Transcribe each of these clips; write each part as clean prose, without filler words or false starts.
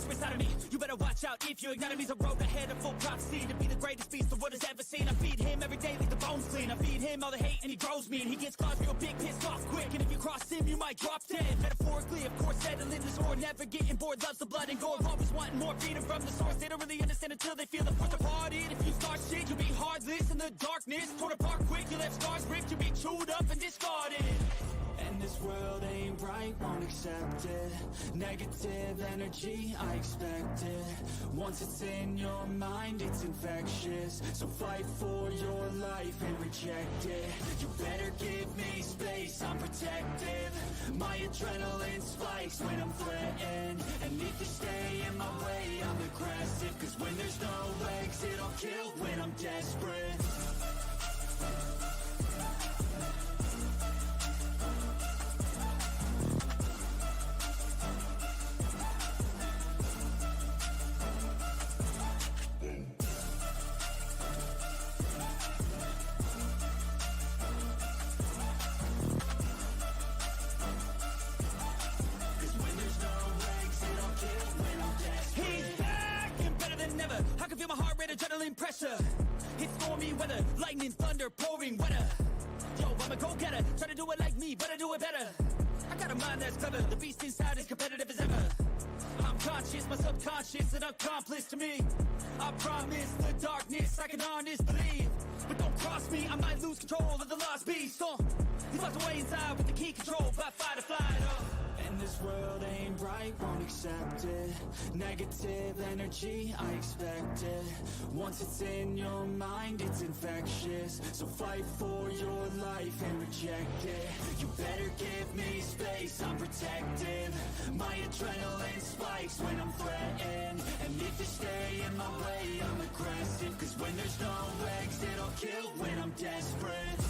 monster inside of me. You better watch out if you ignite me. A road ahead of full prophecy to be the greatest beast the world has ever seen. I feed him every day, leave the bones clean. I feed him all the hate and he grows me. And he gets claws real big, pissed off quick. And if you cross him, you might drop dead. Metaphorically, of course, settling the sore. Never getting bored, loves the blood and gore. Always wanting more freedom from the source. They don't really understand until they feel the force apart. If you start shit, you'll be heartless in the darkness. Torn apart quick, you left scars ripped. You'll be chewed up and discarded. And this world ain't right, won't accept it. Negative energy, I expect it. Once it's in your mind, it's infectious. So fight for your life and reject it. You better give me space, I'm protective. My adrenaline spikes when I'm threatened. And if you stay in my way, I'm aggressive. Cause when there's no exit, I'll kill when I'm desperate. Adrenaline pressure, it's stormy weather, lightning, thunder, pouring weather. Yo, I'm a go-getter, try to do it like me, but I do it better. I got a mind that's clever, the beast inside is competitive as ever. I'm conscious, my subconscious, an accomplice to me. I promise the darkness, I can honest believe. But don't cross me, I might lose control of the lost beast. He's locked away inside with the key control by fight or flight. And this world ain't right, won't accept it. Negative energy, I expect it. Once it's in your mind, it's infectious. So fight for your life and reject it. You better give me space, I'm protective. My adrenaline spikes when I'm threatened. And if you stay in my way, I'm aggressive. Cause when there's no exit, I'll kill when I'm desperate.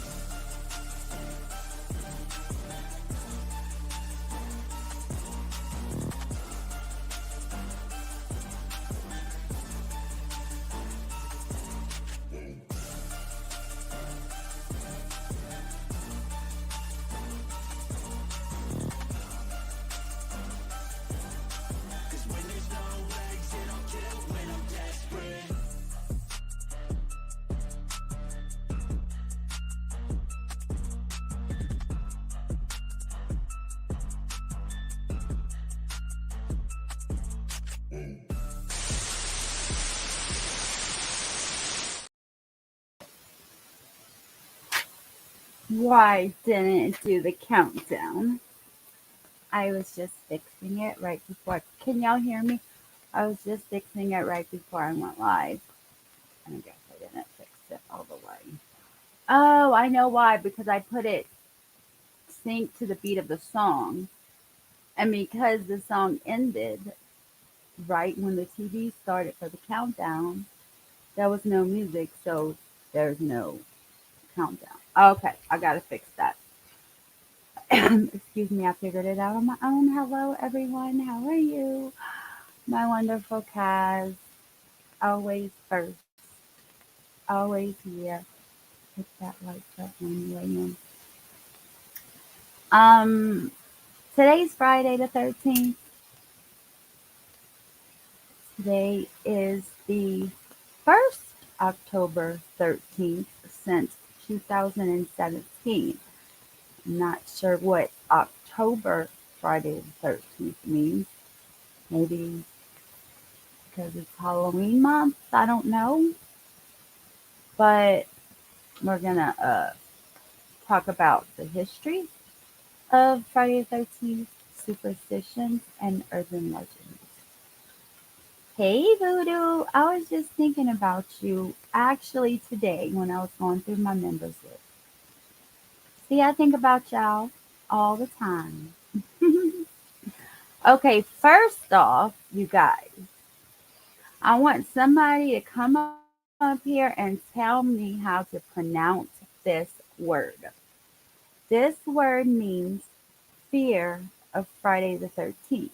Why didn't it do the countdown? I was just fixing it right before. Can y'all hear me? I was just fixing it right before I went live. I guess I didn't fix it all the way. Oh, I know why. Because I put it sync to the beat of the song. And because the song ended right when the TV started for the countdown, there was no music, so there's no countdown. Okay, I gotta fix that. Excuse me, I figured it out on my own. Hello, everyone. How are you? My wonderful Kaz. Always first. Always here. Hit that like button anyway. Today's Friday the 13th. Today is the first October 13th since 2017. I'm not sure what October Friday the 13th means. Maybe because it's Halloween month. I don't know. But we're going to talk about the history of Friday the 13th, superstitions, and urban legends. Hey, Voodoo. I was just thinking about you actually today when I was going through my members list. See, I think about y'all all the time. Okay, first off, you guys, I want somebody to come up here and tell me how to pronounce this word. This word means fear of Friday the 13th.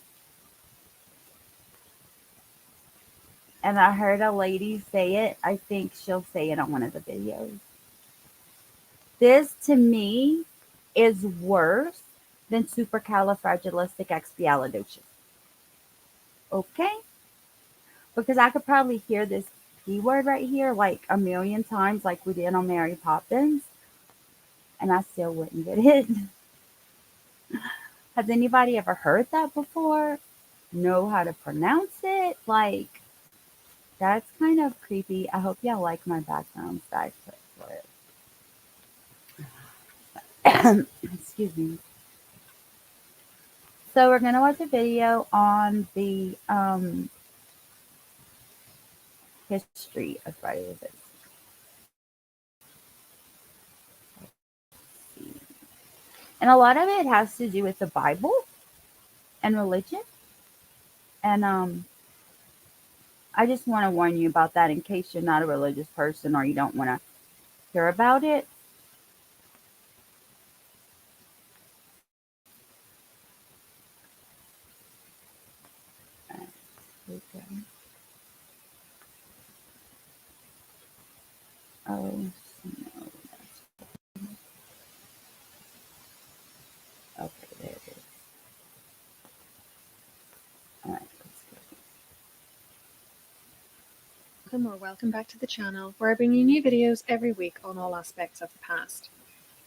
And I heard a lady say it. I think she'll say it on one of the videos. This, to me, is worse than supercalifragilisticexpialidocious. Okay? because I could probably hear this P word right here like a million times, like we did on Mary Poppins, and I still wouldn't get it. Has anybody ever heard that before? Know how to pronounce it? Like, that's kind of creepy. I hope y'all like my background that I put for it. Excuse me. So we're gonna watch a video on the history of Friday the 13th. And a lot of it has to do with the Bible and religion. And I just want to warn you about that in case you're not a religious person or you don't want to hear about it. Okay. Oh, no. Okay, there it is. All right, let's go. Welcome back to the channel, where I bring you new videos every week on all aspects of the past.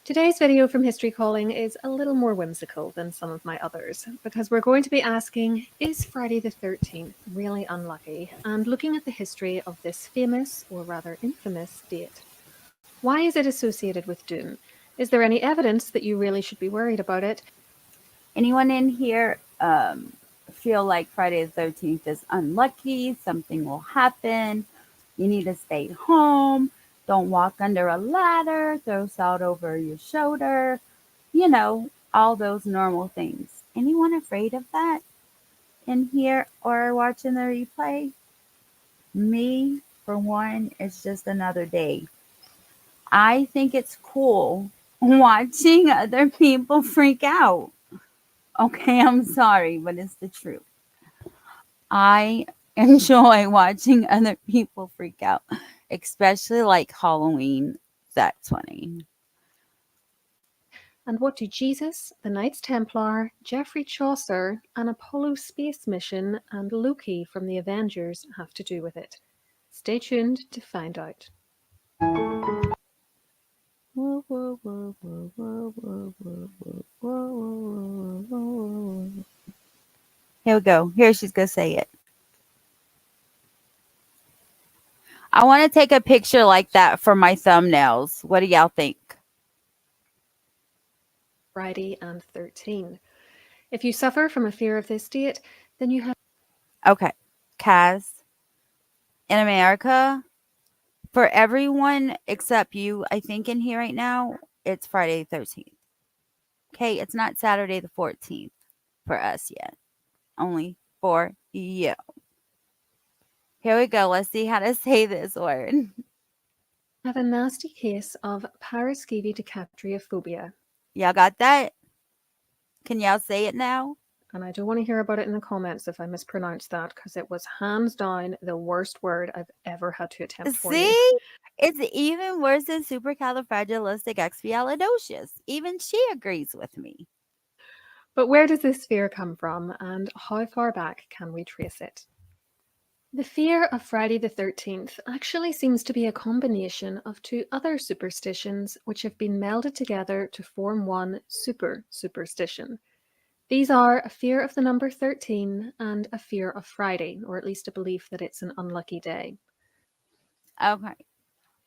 Today's video from History Calling is a little more whimsical than some of my others, because we're going to be asking, is Friday the 13th really unlucky? And looking at the history of this famous, or rather infamous, date. Why is it associated with doom? Is there any evidence that you really should be worried about it? Anyone in here feel like Friday the 13th is unlucky? Something will happen. You need to stay home. Don't walk under a ladder. Throw salt over your shoulder. You know, all those normal things. Anyone afraid of that in here or watching the replay? Me, for one, it's just another day. I think it's cool watching other people freak out. Okay, I'm sorry, but it's the truth. I enjoy watching other people freak out, especially like Halloween. That's funny. And what do Jesus, the Knights Templar, Geoffrey Chaucer, an Apollo space mission, and Loki from the Avengers have to do with it? Stay tuned to find out. Whoa, whoa, whoa, whoa, whoa, whoa, whoa, whoa, whoa, whoa. Here we go. Here she's gonna say it. I want to take a picture like that for my thumbnails. What do y'all think? Friday and 13. If you suffer from a fear of this date, then you have. Okay, Kaz, in America, for everyone except you, I think in here right now, it's Friday the 13th. Okay, it's not Saturday the 14th for us yet. Only for you. Here we go. Let's see how to say this word. Have a nasty case of paraskevidecaptriophobia. Y'all got that? Can y'all say it now? And I don't want to hear about it in the comments if I mispronounce that, because it was hands down the worst word I've ever had to attempt for you. See? It's even worse than supercalifragilisticexpialidocious. Even she agrees with me. But where does this fear come from, and how far back can we trace it? The fear of Friday the 13th actually seems to be a combination of two other superstitions which have been melded together to form one superstition. These are a fear of the number 13 and a fear of Friday, or at least a belief that it's an unlucky day. Okay.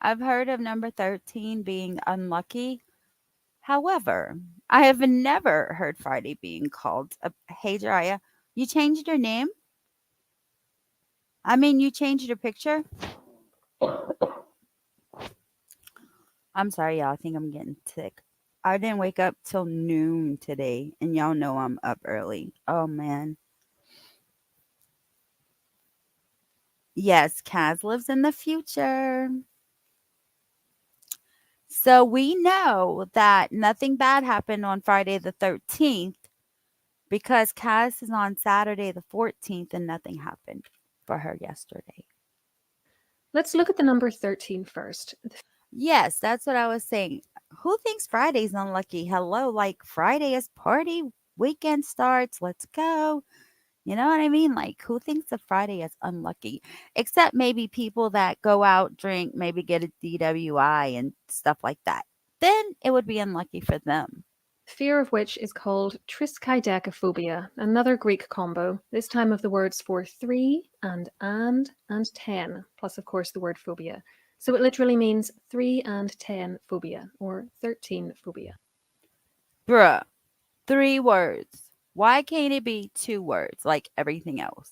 I've heard of number 13 being unlucky. However, I have never heard Friday being called a. Hey, Jiraiya, you changed your name? I mean, you changed your picture? I'm sorry, y'all. I think I'm getting sick. I didn't wake up till noon today, and y'all know I'm up early. Oh, man. Yes, Kaz lives in the future. So we know that nothing bad happened on Friday the 13th because Kaz is on Saturday the 14th and nothing happened for her yesterday. Let's look at the number 13 first. Yes, that's what I was saying. Who thinks Friday's unlucky? Hello, like Friday is party, weekend starts, let's go. You know what I mean? Like, who thinks of Friday as unlucky? Except maybe people that go out, drink, maybe get a DWI and stuff like that. Then it would be unlucky for them. Fear of which is called triskaidekaphobia, another Greek combo, this time of the words for three and 10, plus, of course, the word phobia. So it literally means 3 and 10 phobia, or 13 phobia. Bruh, 3 words. Why can't it be 2 words like everything else?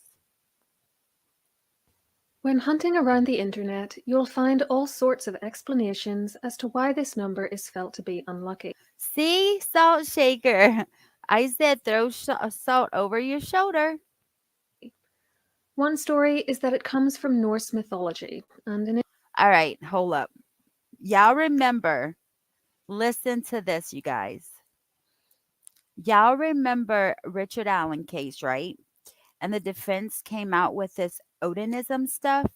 When hunting around the internet, you'll find all sorts of explanations as to why this number is felt to be unlucky. See, salt shaker. I said throw salt over your shoulder. One story is that it comes from Norse mythology, and in All right, hold up. Y'all remember, listen to this, you guys. Y'all remember Richard Allen case, right? And the defense came out with this Odinism stuff.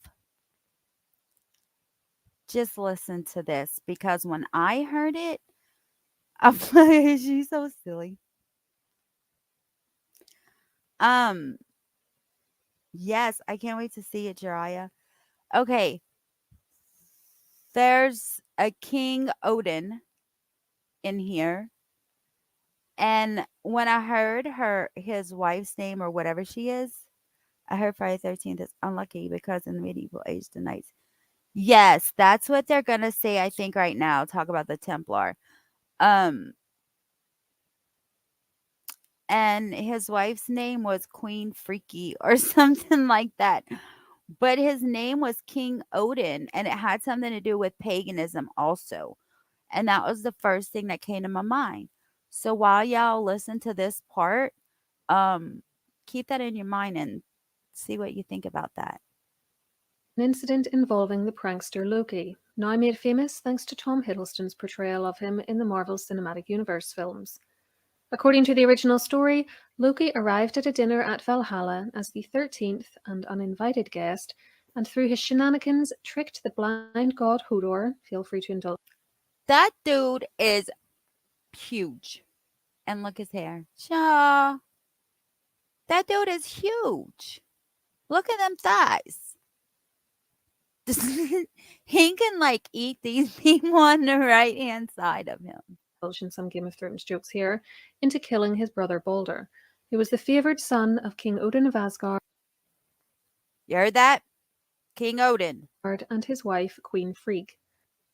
Just listen to this because when I heard it, I'm like, she's so silly. Um, yes, I can't wait to see it, Jiraiya. Okay, there's a King Odin in here. And when I heard his wife's name or whatever she is, I heard Friday 13th is unlucky because in the medieval age, the knights. Yes, that's what they're gonna say, I think, right now. Talk about the Templar. Um, and his wife's name was Queen Freaky or something like that. But his name was King Odin, and it had something to do with paganism also. And that was the first thing that came to my mind. So while y'all listen to this part, um, keep that in your mind and see what you think about that. an incident involving the prankster Loki, now made famous thanks to Tom Hiddleston's portrayal of him in the Marvel Cinematic Universe films. According to the original story, Loki arrived at a dinner at Valhalla as the 13th and uninvited guest, and through his shenanigans tricked the blind god Hodor. Feel free to indulge. That dude is huge. And look his hair. Shaw. That dude is huge. Look at them thighs. He can like eat these people on the right hand side of him. In some Game of Thrones jokes here, into killing his brother Balder, who was the favoured son of King Odin of Asgard You heard that? King Odin. and his wife Queen Frigg.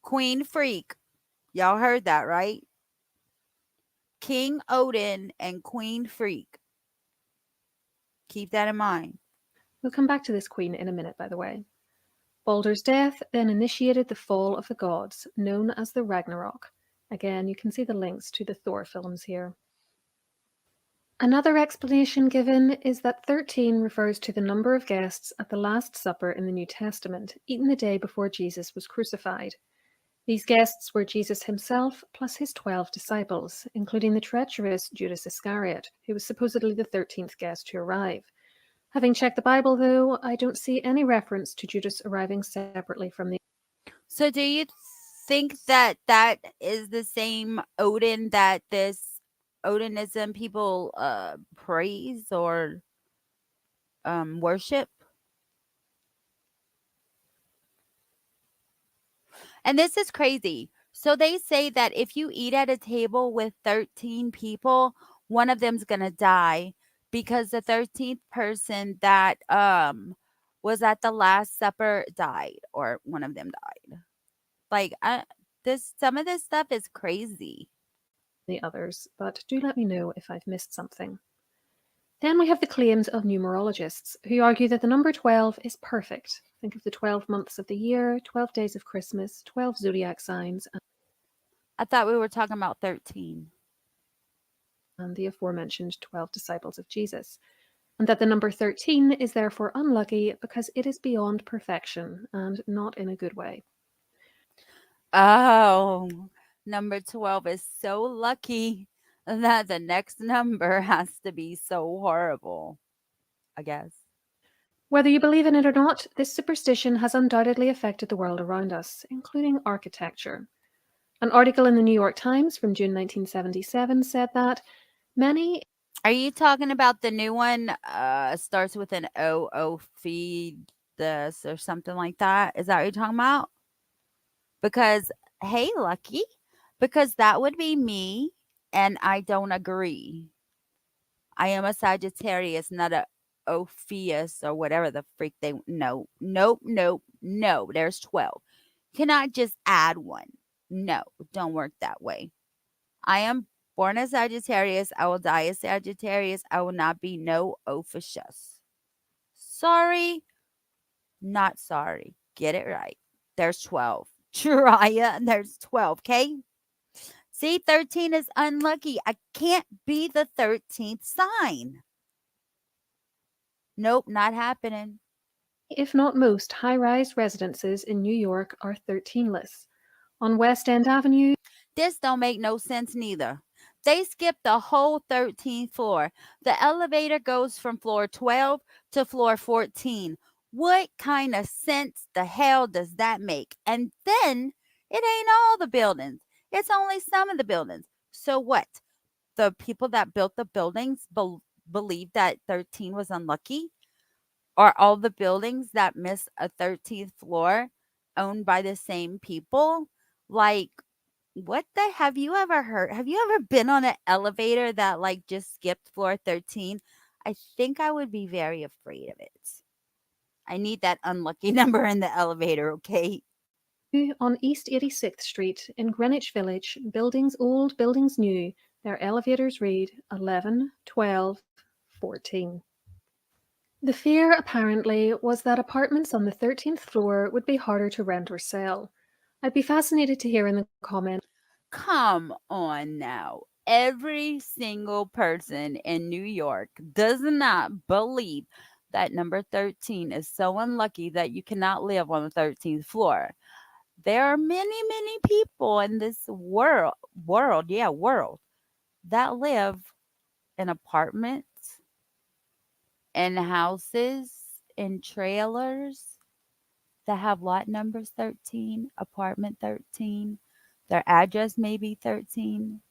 Queen Freak. Y'all heard that, right? King Odin and Queen Freak. Keep that in mind. We'll come back to this queen in a minute, by the way. Balder's death then initiated the fall of the gods, known as the Ragnarok. Again, you can see the links to the Thor films here. Another explanation given is that 13 refers to the number of guests at the Last Supper in the New Testament, eaten the day before Jesus was crucified. These guests were Jesus himself plus his 12 disciples, including the treacherous Judas Iscariot, who was supposedly the 13th guest to arrive. Having checked the Bible, though, I don't see any reference to Judas arriving separately from the. So do you think that that is the same Odin that this Odinism people praise or worship? And this is crazy. So they say that if you eat at a table with 13 people, one of them's going to die because the 13th person that was at the last supper died or one of them died. Like this some of this stuff is crazy. The others, but do let me know if I've missed something. Then we have the claims of numerologists, who argue that the number 12 is perfect. Think of the 12 months of the year, 12 days of Christmas, 12 zodiac signs, I thought we were talking about 13. and the aforementioned 12 disciples of Jesus, and that the number 13 is therefore unlucky because it is beyond perfection and not in a good way. Oh, number 12 is so lucky that the next number has to be so horrible, I guess. Whether you believe in it or not, this superstition has undoubtedly affected the world around us, including architecture. An article in the New York Times from June 1977 said that many Are you talking about the new one? Starts with an O feed this or something like that. Is that what you're talking about? Because hey, Lucky, because that would be me, and I don't agree. I am a Sagittarius, not a Ophius or whatever the freak they. No, nope, nope, no. There's 12. Cannot just add one. No, don't work that way. I am born a Sagittarius. I will die a Sagittarius. I will not be no Ophius. Sorry, not sorry. Get it right. There's 12. Jiraiya, there's 12, okay? See, 13 is unlucky. I can't be the 13th sign. Nope, not happening. If not most, high-rise residences in New York are 13-less. On West End Avenue, This don't make no sense neither. They skipped the whole 13th floor. The elevator goes from floor 12 to floor 14. What kind of sense the hell does that make? And then it ain't all the buildings. It's only some of the buildings. So what? The people that built the buildings believed that 13 was unlucky? Are all the buildings that miss a 13th floor owned by the same people? Like, what the have you ever heard? Have you ever been on an elevator that like just skipped floor 13? I think I would be very afraid of it. I need that unlucky number in the elevator, okay? on East 86th Street in Greenwich Village, buildings old, buildings new, their elevators read 11, 12, 14. The fear, apparently, was that apartments on the 13th floor would be harder to rent or sell. I'd be fascinated to hear in the comments. Come on now. Every single person in New York does not believe that number 13 is so unlucky that you cannot live on the 13th floor. There are many, many people in this world that live in apartments, in houses, in trailers that have lot numbers 13, apartment 13. Their address may be 13.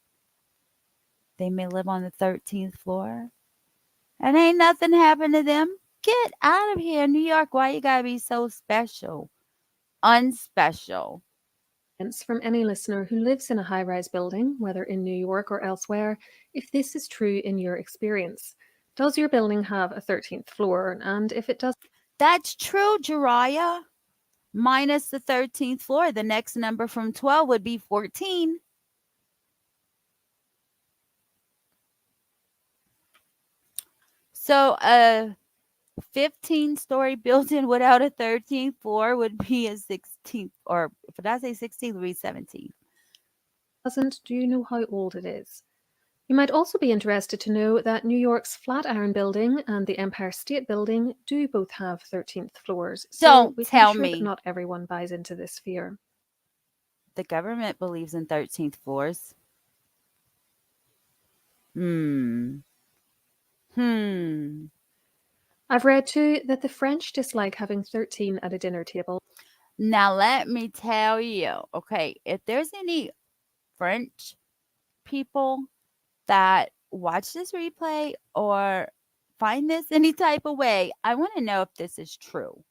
They may live on the 13th floor. And ain't nothing happened to them. Get out of here, New York. Why you gotta be so special? Unspecial. From any listener who lives in a high rise building, whether in New York or elsewhere, if this is true in your experience. Does your building have a 13th floor? And if it does, That's true, Jariah. Minus the 13th floor. The next number from 12 would be 14. So a 15-story building without a 13th floor would be a 16th, or if I say 16th, would be 17th. doesn't, do you know how old it is? You might also be interested to know that New York's Flatiron Building and the Empire State Building do both have 13th floors, so Don't we can tell be sure that me not everyone buys into this fear. the government believes in 13th floors. Hmm. Hmm. I've read too that the French dislike having 13 at a dinner table. Now let me tell you, okay, if there's any French people that watch this replay or find this any type of way, I want to know if this is true.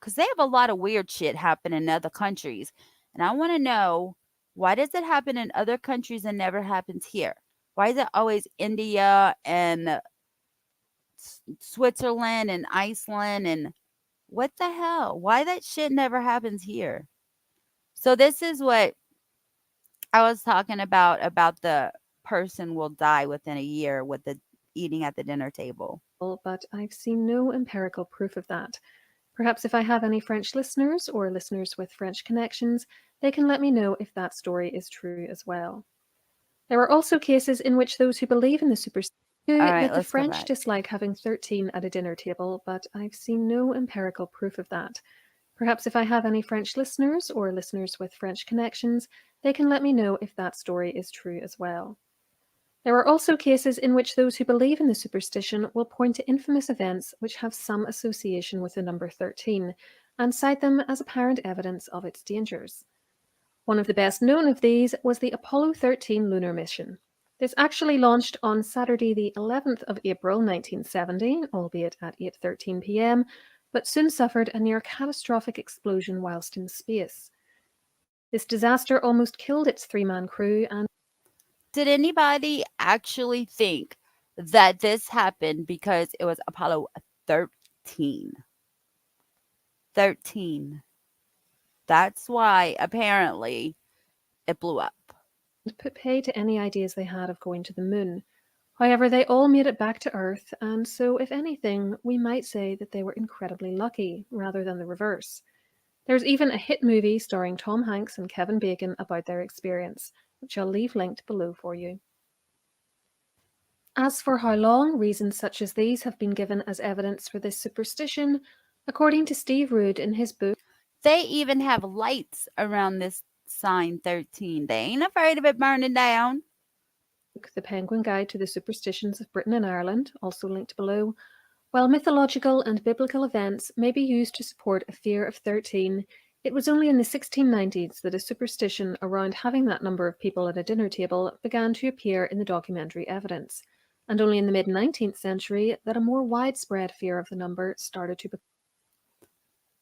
Because they have a lot of weird shit happen in other countries. And I want to know, why does it happen in other countries and never happens here? Why is it always India and Switzerland and Iceland and what the hell? Why that shit never happens here? So this is what I was talking about the person will die within a year with the eating at the dinner table. But I've seen no empirical proof of that. Perhaps if I have any French listeners or listeners with French connections, they can let me know if that story is true as well. There are also cases in which those who believe in the superstition All right, that the let's go French back. dislike having 13 at a dinner table, but I've seen no empirical proof of that. Perhaps if I have any French listeners or listeners with French connections, they can let me know if that story is true as well. There are also cases in which those who believe in the superstition will point to infamous events which have some association with the number 13 and cite them as apparent evidence of its dangers. One of the best known of these was the Apollo 13 lunar mission. This actually launched on Saturday, the 11th of April 1970, albeit at 8:13 p.m., but soon suffered a near catastrophic explosion whilst in space. This disaster almost killed its three-man crew and Did anybody actually think that this happened because it was Apollo 13? 13. That's why apparently it blew up. put pay to any ideas they had of going to the moon. However, they all made it back to Earth, and so, if anything, we might say that they were incredibly lucky rather than the reverse. There's even a hit movie starring Tom Hanks and Kevin Bacon about their experience, which I'll leave linked below for you. As for how long reasons such as these have been given as evidence for this superstition, according to Steve Rood in his book, They even have lights around this sign 13. They ain't afraid of it burning down. The Penguin Guide to the Superstitions of Britain and Ireland, also linked below, while mythological and biblical events may be used to support a fear of 13, it was only in the 1690s that a superstition around having that number of people at a dinner table began to appear in the documentary evidence, and only in the mid-19th century that a more widespread fear of the number started to become.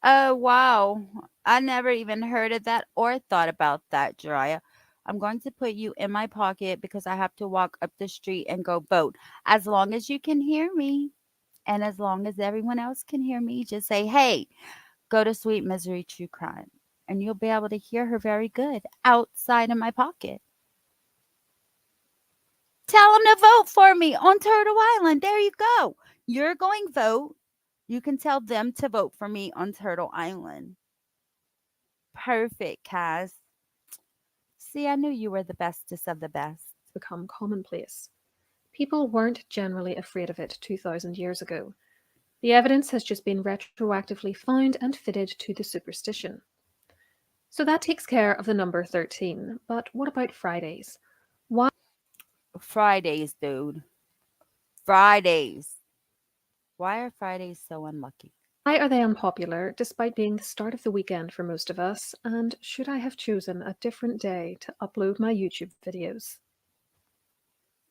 Oh, wow. I never even heard of that or thought about that, Jiraiya. I'm going to put you in my pocket because I have to walk up the street and go vote. As long as you can hear me and as long as everyone else can hear me, just say, hey, go to Sweet Misery True Crime. And you'll be able to hear her very good outside of my pocket. Tell them to vote for me on Turtle Island. There you go. You're going vote. You can tell them to vote for me on Turtle Island. Perfect, Kaz. See, I knew you were the bestest of the best. Become commonplace. People weren't generally afraid of it 2,000 years ago. The evidence has just been retroactively found and fitted to the superstition. So that takes care of the number 13. But what about Fridays? Why Fridays, dude. Fridays. Why are Fridays so unlucky? are they unpopular despite being the start of the weekend for most of us? And should I have chosen a different day to upload my YouTube videos?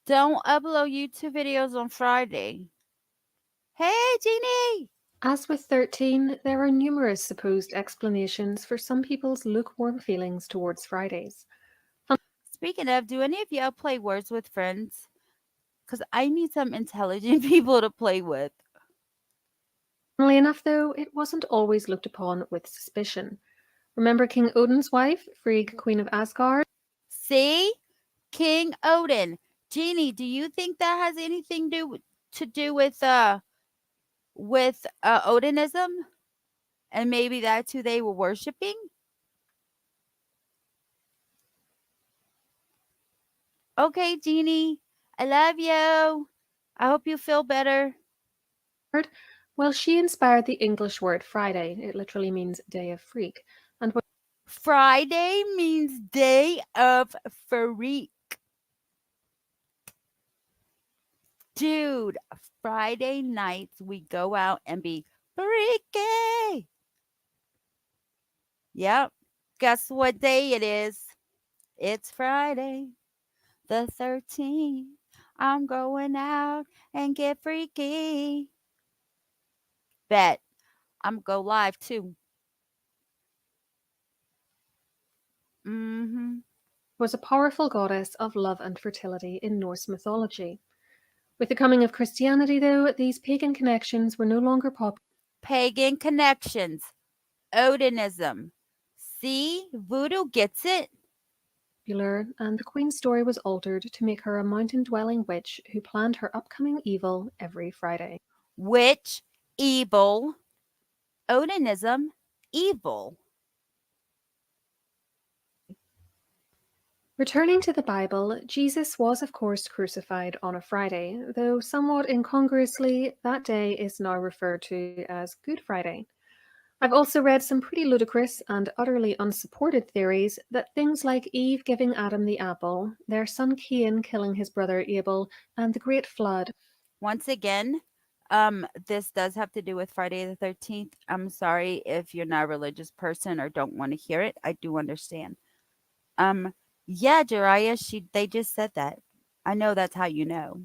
Don't upload YouTube videos on Friday. Hey, Jeannie! As with 13, there are numerous supposed explanations for some people's lukewarm feelings towards Fridays. Speaking of, do any of y'all play Words with Friends? Because I need some intelligent people to play with. Funnily enough, though, it wasn't always looked upon with suspicion. Remember King Odin's wife, Frigg, Queen of Asgard? See? King Odin. Jeannie, do you think that has anything to do with Odinism? And maybe that's who they were worshiping? Okay, Jeannie. I love you. I hope you feel better. Well, she inspired the English word Friday. It literally means day of freak. And Friday means day of freak. Dude, Friday nights we go out and be freaky. Yep. Guess what day it is? It's Friday, the 13th. I'm going out and get freaky. Bet. I'm go live too. Mm-hmm. was a powerful goddess of love and fertility in Norse mythology. With the coming of Christianity, though, these pagan connections were no longer Pagan connections. Odinism. See? Voodoo gets it. popular, and the queen's story was altered to make her a mountain-dwelling witch who planned her upcoming evil every Friday. Witch. Evil. Odinism. Evil. Returning to the Bible, Jesus was, of course, crucified on a Friday, though somewhat incongruously, that day is now referred to as Good Friday. I've also read some pretty ludicrous and utterly unsupported theories that things like Eve giving Adam the apple, their son Cain killing his brother Abel, and the Great Flood. Once again, this does have to do with Friday the 13th. I'm sorry if you're not a religious person or don't want to hear it. I do understand. Yeah, Jiraiya, they just said that. I know that's how you know.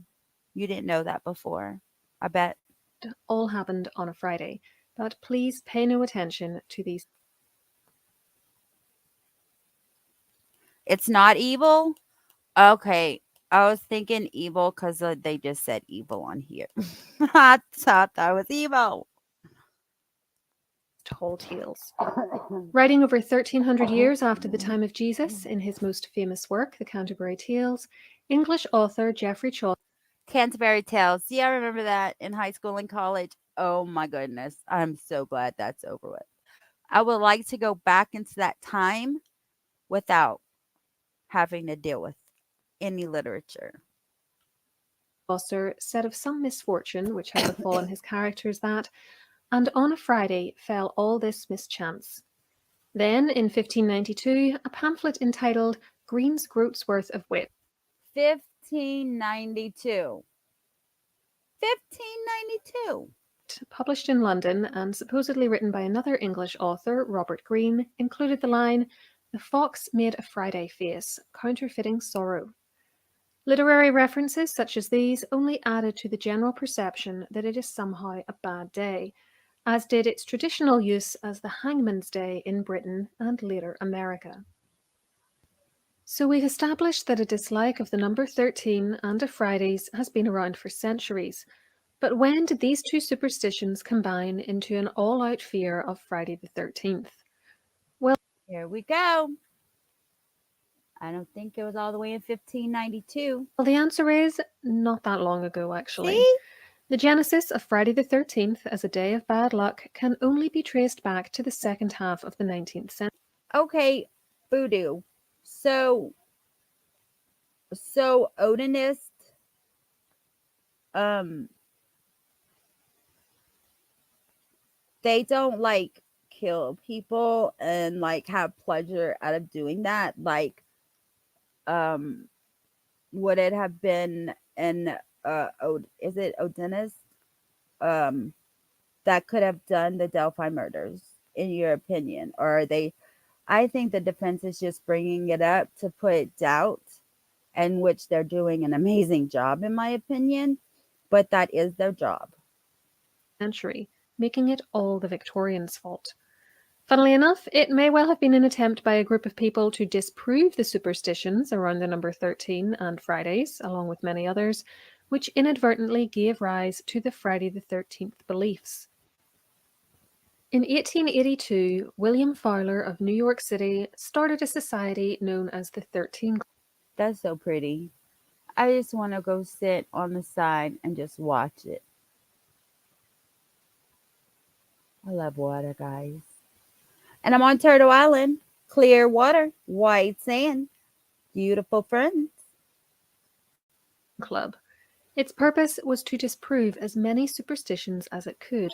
You didn't know that before. I bet. all happened on a Friday. But please pay no attention to these It's not evil? Okay. I was thinking evil because they just said evil on here. I thought that was evil. tall tales. Writing over 1300 years after the time of Jesus in his most famous work, The Canterbury Tales, English author Geoffrey Chaucer Canterbury Tales. See, I remember that in high school and college. Oh my goodness. I'm so glad that's over with. I would like to go back into that time without having to deal with any literature. said of some misfortune which had befallen his characters that, and on a Friday fell all this mischance. Then, in 1592, a pamphlet entitled Green's Groatsworth of Wit 1592. 1592. published in London and supposedly written by another English author, Robert Greene, included the line, "The fox made a Friday face, counterfeiting sorrow." Literary references such as these only added to the general perception that it is somehow a bad day, as did its traditional use as the Hangman's Day in Britain and later America. So we've established that a dislike of the number 13 and of Fridays has been around for centuries. But when did these two superstitions combine into an all-out fear of Friday the 13th? Well, Here we go. I don't think it was all the way in 1592. the answer is not that long ago, actually. See? The genesis of Friday the 13th as a day of bad luck can only be traced back to the second half of the 19th century. Okay, voodoo. So Odinist, um, they don't like kill people and like have pleasure out of doing that. Like, um, would it have been an is it Odinist? Um, that could have done the Delphi murders, in your opinion, or are they? I think the defense is just bringing it up to put doubt, and which they're doing an amazing job, in my opinion. But that is their job. Making it all the Victorians' fault. Funnily enough, it may well have been an attempt by a group of people to disprove the superstitions around the number 13 and Fridays, along with many others, which inadvertently gave rise to the Friday the 13th beliefs. In 1882, William Fowler of New York City started a society known as the 13 Club. That's so pretty. I just want to go sit on the side and just watch it. I love water, guys. And I'm on Turtle Island. Clear water, white sand, beautiful friends. Club. Its purpose was to disprove as many superstitions as it could.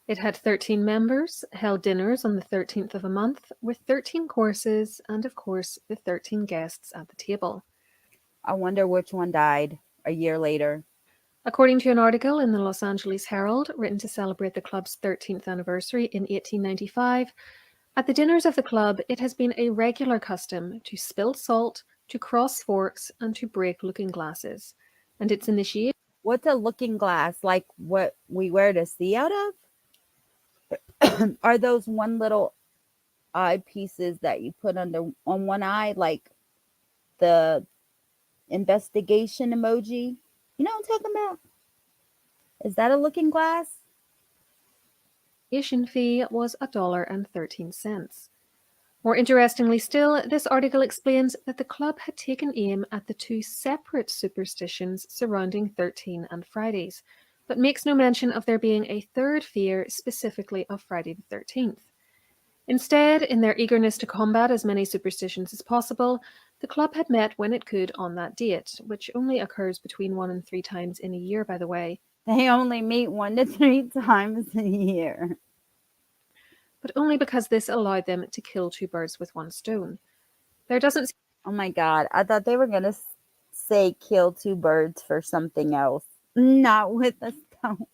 It had 13 members, held dinners on the 13th of a month, with 13 courses, and of course, the 13 guests at the table. I wonder which one died a year later. According to an article in the Los Angeles Herald, written to celebrate the club's 13th anniversary in 1895, at the dinners of the club, it has been a regular custom to spill salt, to cross forks, and to break looking glasses. And its initiation. What's a looking glass? Like what we wear to see out of? Are those one little eye pieces that you put on one eye, like the investigation emoji? You know what I'm talking about? Is that a looking glass? Fee was $1.13. More interestingly still, this article explains that the club had taken aim at the two separate superstitions surrounding 13 and Fridays, but makes no mention of there being a third fear specifically of Friday the 13th. Instead, in their eagerness to combat as many superstitions as possible, the club had met when it could on that date, which only occurs between 1 and 3 times in a year, by the way. They only meet 1 to 3 times a year. But only because this allowed them to kill 2 birds with 1 stone. There doesn't Oh my God. I thought they were going to say kill 2 birds for something else. Not with a stone.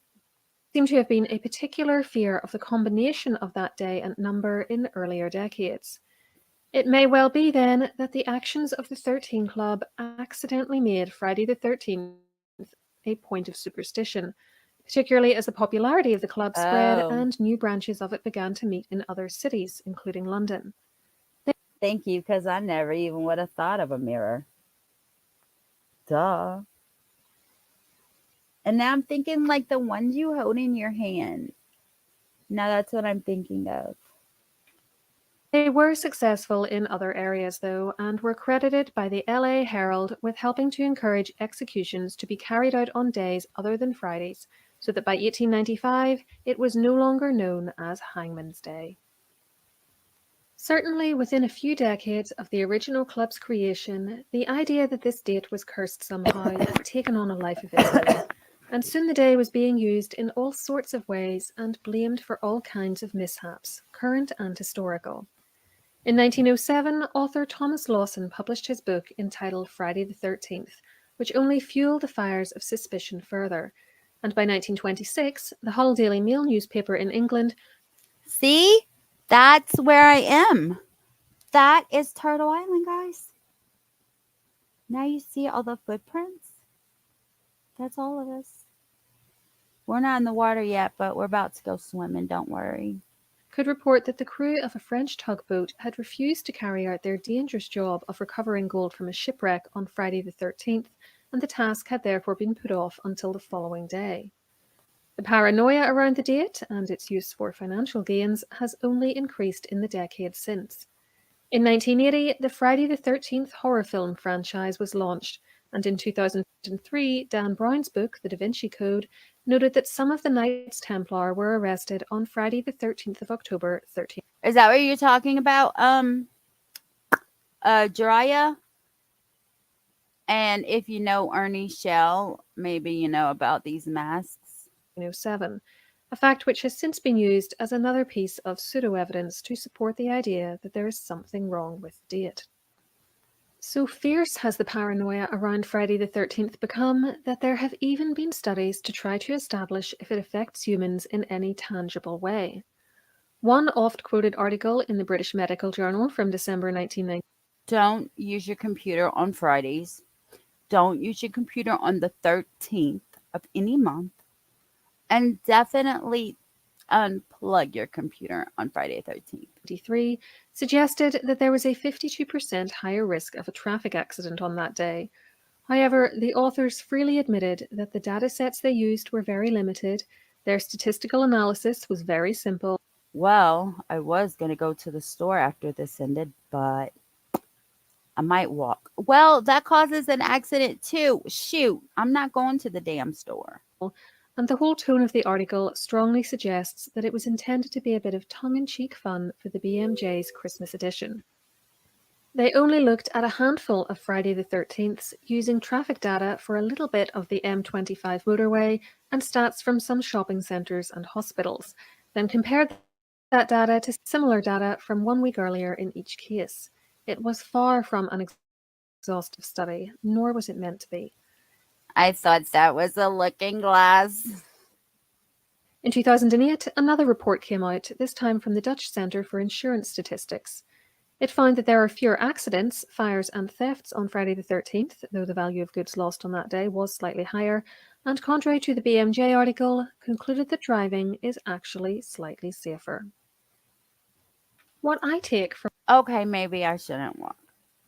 seem to have been a particular fear of the combination of that day and number in earlier decades. It may well be then that the actions of the 13 Club accidentally made Friday the 13th a point of superstition, particularly as the popularity of the club spread Oh, and new branches of it began to meet in other cities, including London. thank you, because I never even would have thought of a mirror. Duh. And now I'm thinking like the ones you hold in your hand. Now that's what I'm thinking of. They were successful in other areas, though, and were credited by the LA Herald with helping to encourage executions to be carried out on days other than Fridays, so that by 1895 it was no longer known as Hangman's Day. Certainly, within a few decades of the original club's creation, the idea that this date was cursed somehow had taken on a life of its own, and soon the day was being used in all sorts of ways and blamed for all kinds of mishaps, current and historical. In 1907, author Thomas Lawson published his book entitled Friday the 13th, which only fueled the fires of suspicion further. And by 1926, the Hull Daily Mail newspaper in England. See? That's where I am. That is Turtle Island, guys. Now you see all the footprints? That's all of us. We're not in the water yet, but we're about to go swimming. Don't worry. Could report that the crew of a French tugboat had refused to carry out their dangerous job of recovering gold from a shipwreck on Friday the 13th, and the task had therefore been put off until the following day. The paranoia around the date and its use for financial gains has only increased in the decades since. In 1980, the Friday the 13th horror film franchise was launched, and in 2003, Dan Brown's book, The Da Vinci Code, noted that some of the Knights Templar were arrested on Friday the 13th of October, 13. Is that what you're talking about? Jiraiya? And if you know Ernie Shell, maybe you know about these masks. 1907, a fact which has since been used as another piece of pseudo-evidence to support the idea that there is something wrong with the date. So fierce has the paranoia around Friday the 13th become that there have even been studies to try to establish if it affects humans in any tangible way. One oft-quoted article in the British Medical Journal from December 1990. Don't use your computer on Fridays. Don't use your computer on the 13th of any month. And definitely unplug your computer on Friday the 13th. Suggested that there was a 52% higher risk of a traffic accident on that day. However, the authors freely admitted that the data sets they used were very limited, their statistical analysis was very simple. Well, I was going to go to the store after this ended, but I might walk. Well, that causes an accident too. Shoot, I'm not going to the damn store. And the whole tone of the article strongly suggests that it was intended to be a bit of tongue-in-cheek fun for the BMJ's Christmas edition. They only looked at a handful of Friday the 13ths, using traffic data for a little bit of the M25 motorway and stats from some shopping centres and hospitals, then compared that data to similar data from 1 week earlier in each case. It was far from an exhaustive study, nor was it meant to be. I thought that was a looking glass. In 2008, another report came out, this time from the Dutch Centre for Insurance Statistics. It found that there are fewer accidents, fires and thefts on Friday the 13th, though the value of goods lost on that day was slightly higher, and contrary to the BMJ article, concluded that driving is actually slightly safer. What I take from Okay, maybe I shouldn't walk.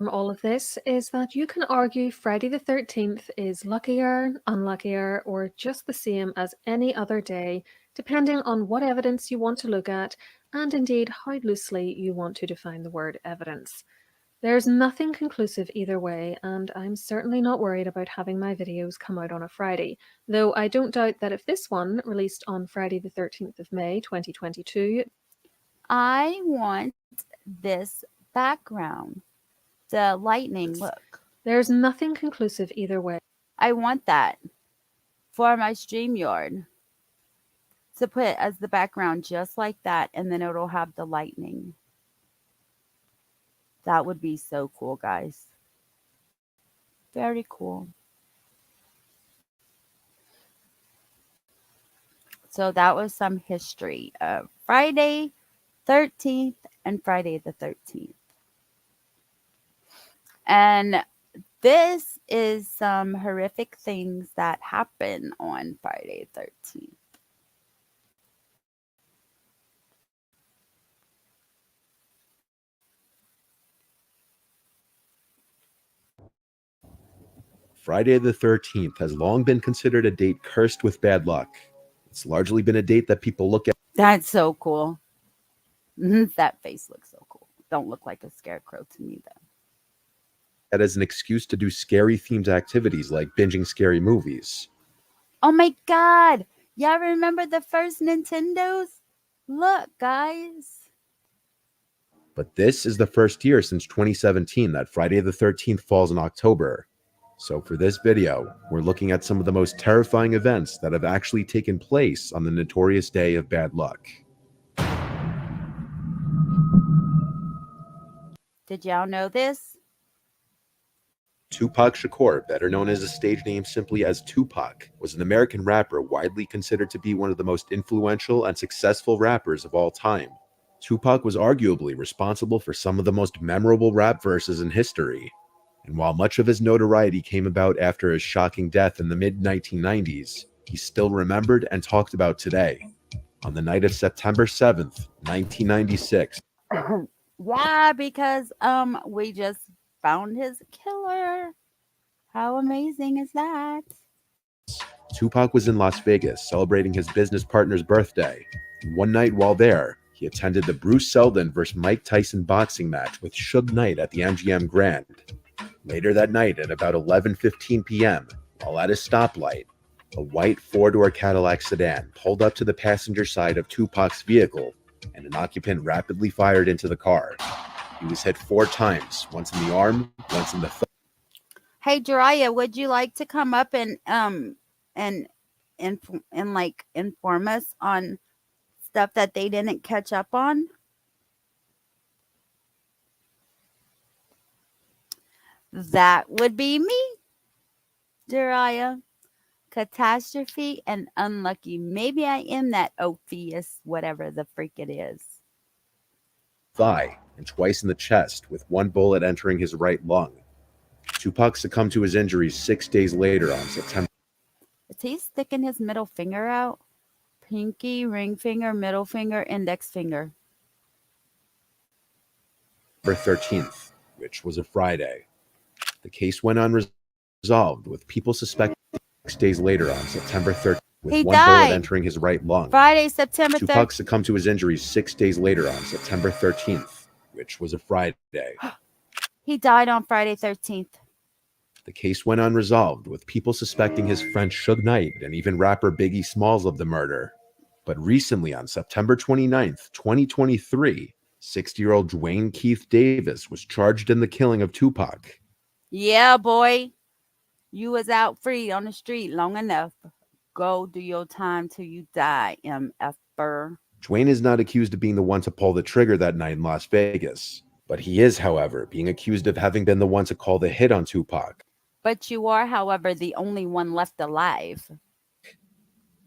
all of this is that you can argue Friday the 13th is luckier, unluckier, or just the same as any other day, depending on what evidence you want to look at, and indeed how loosely you want to define the word evidence. There's nothing conclusive either way, and I'm certainly not worried about having my videos come out on a Friday, though I don't doubt that if this one, released on Friday the 13th of May 2022, I want this background. The lightning, look. there's nothing conclusive either way. I want that for my StreamYard. To put as the background just like that, and then it'll have the lightning. That would be so cool, guys. Very cool. So that was some history of Friday 13th and Friday the 13th. And this is some horrific things that happen on Friday 13th. Friday the 13th has long been considered a date cursed with bad luck. It's largely been a date that people look at That's so cool. That face looks so cool. Don't look like a scarecrow to me, though. as an excuse to do scary themed activities like binging scary movies. Oh my God. Y'all remember the first Nintendos? Look, guys. But this is the first year since 2017 that Friday the 13th falls in October. So for this video, we're looking at some of the most terrifying events that have actually taken place on the notorious day of bad luck. Did y'all know this? Tupac Shakur, better known as a stage name simply as Tupac, was an American rapper widely considered to be one of the most influential and successful rappers of all time. Tupac was arguably responsible for some of the most memorable rap verses in history. And while much of his notoriety came about after his shocking death in the mid-1990s, he's still remembered and talked about today. On the night of September 7th, 1996, Yeah, because we just found his killer. How amazing is that? Tupac was in Las Vegas celebrating his business partner's birthday. And one night while there, he attended the Bruce Seldon vs. Mike Tyson boxing match with Suge Knight at the MGM Grand. Later that night at about 11:15 p.m., while at a stoplight, a white four-door Cadillac sedan pulled up to the passenger side of Tupac's vehicle, and an occupant rapidly fired into the car. He was hit 4 times, once in the arm, once in the thigh. Hey, Jiraiya, would you like to come up and like inform us on stuff that they didn't catch up on? That would be me, Jiraiya. Catastrophe and unlucky. Maybe I am that Ophius, whatever the freak it is. And twice in the chest, with one bullet entering his right lung. Tupac succumbed to his injuries 6 days later on September. Is he sticking his middle finger out? Pinky, ring finger, middle finger, index finger. 13th, which was a Friday. The case went unresolved, with people suspecting 6 days later on September 13th, with He one bullet died. entering his right lung. Friday, September 3rd. Tupac succumbed to his injuries 6 days later on September 13th, which was a Friday. He died on Friday 13th. The case went unresolved, with people suspecting his friend Suge Knight and even rapper Biggie Smalls of the murder. But recently, on September 29th, 2023, 60-year-old Dwayne Keith Davis was charged in the killing of Tupac. Yeah, boy. You was out free on the street long enough. Go do your time till you die, MFer. Dwayne is not accused of being the one to pull the trigger that night in Las Vegas, but he is, however, being accused of having been the one to call the hit on Tupac. But you are, however, the only one left alive.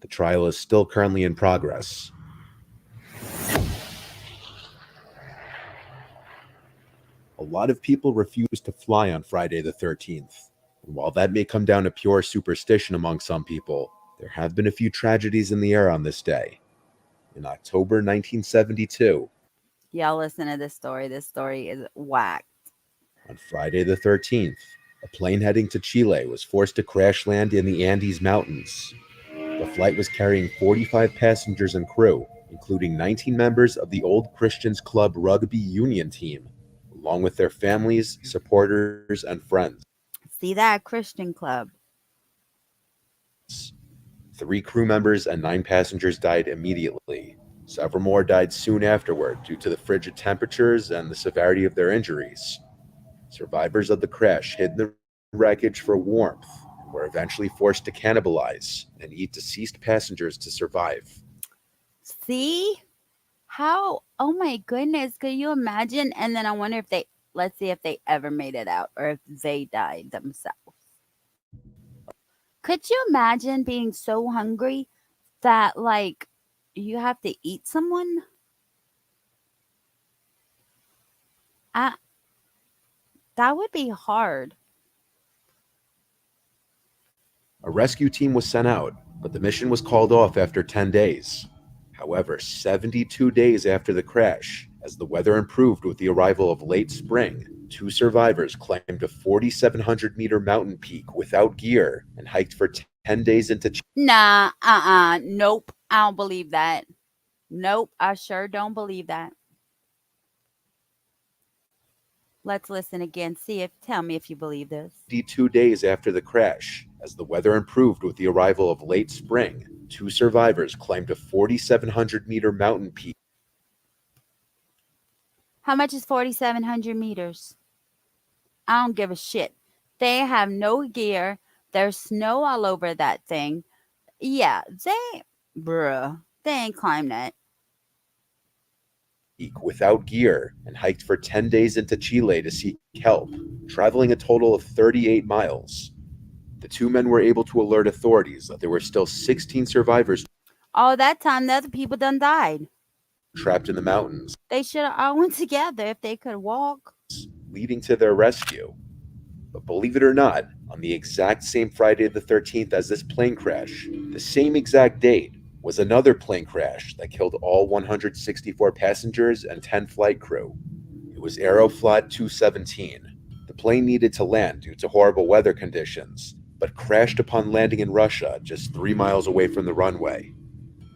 The trial is still currently in progress. A lot of people refuse to fly on Friday the 13th. And while that may come down to pure superstition among some people, there have been a few tragedies in the air on this day. In October 1972, Y'all listen to this story. This story is whack. on Friday the 13th, a plane heading to Chile was forced to crash land in the Andes Mountains. The flight was carrying 45 passengers and crew, including 19 members of the Old Christians Club rugby union team, along with their families, supporters, and friends. See that? Christian club. 3 crew members and 9 passengers died immediately. Several more died soon afterward due to the frigid temperatures and the severity of their injuries. Survivors of the crash hid in the wreckage for warmth and were eventually forced to cannibalize and eat deceased passengers to survive. See? How? Oh my goodness. Could you imagine? And then I wonder if they, let's see if they ever made it out or if they died themselves. Could you imagine being so hungry that, like, you have to eat someone? That would be hard. A rescue team was sent out, but the mission was called off after 10 days. However, 72 days after the crash, as the weather improved with the arrival of late spring, two survivors climbed a 4,700-meter mountain peak without gear and hiked for 10 days into Nah, nope. I don't believe that. Nope, I sure don't believe that. Let's listen again. Tell me if you believe this. 52 days after the crash, as the weather improved with the arrival of late spring, two survivors climbed a 4,700-meter mountain peak. How much is 4,700 meters? I don't give a shit. They have no gear. There's snow all over that thing. Yeah, they ain't climbed that. Without gear and hiked for 10 days into Chile to seek help, traveling a total of 38 miles. The two men were able to alert authorities that there were still 16 survivors All that time, the other people done died. trapped in the mountains, They should have all went together if they could walk. leading to their rescue. But believe it or not, on the exact same Friday the 13th as this plane crash, the same exact date, was another plane crash that killed all 164 passengers and 10 flight crew. It was Aeroflot 217. The plane needed to land due to horrible weather conditions, but crashed upon landing in Russia just 3 miles away from the runway.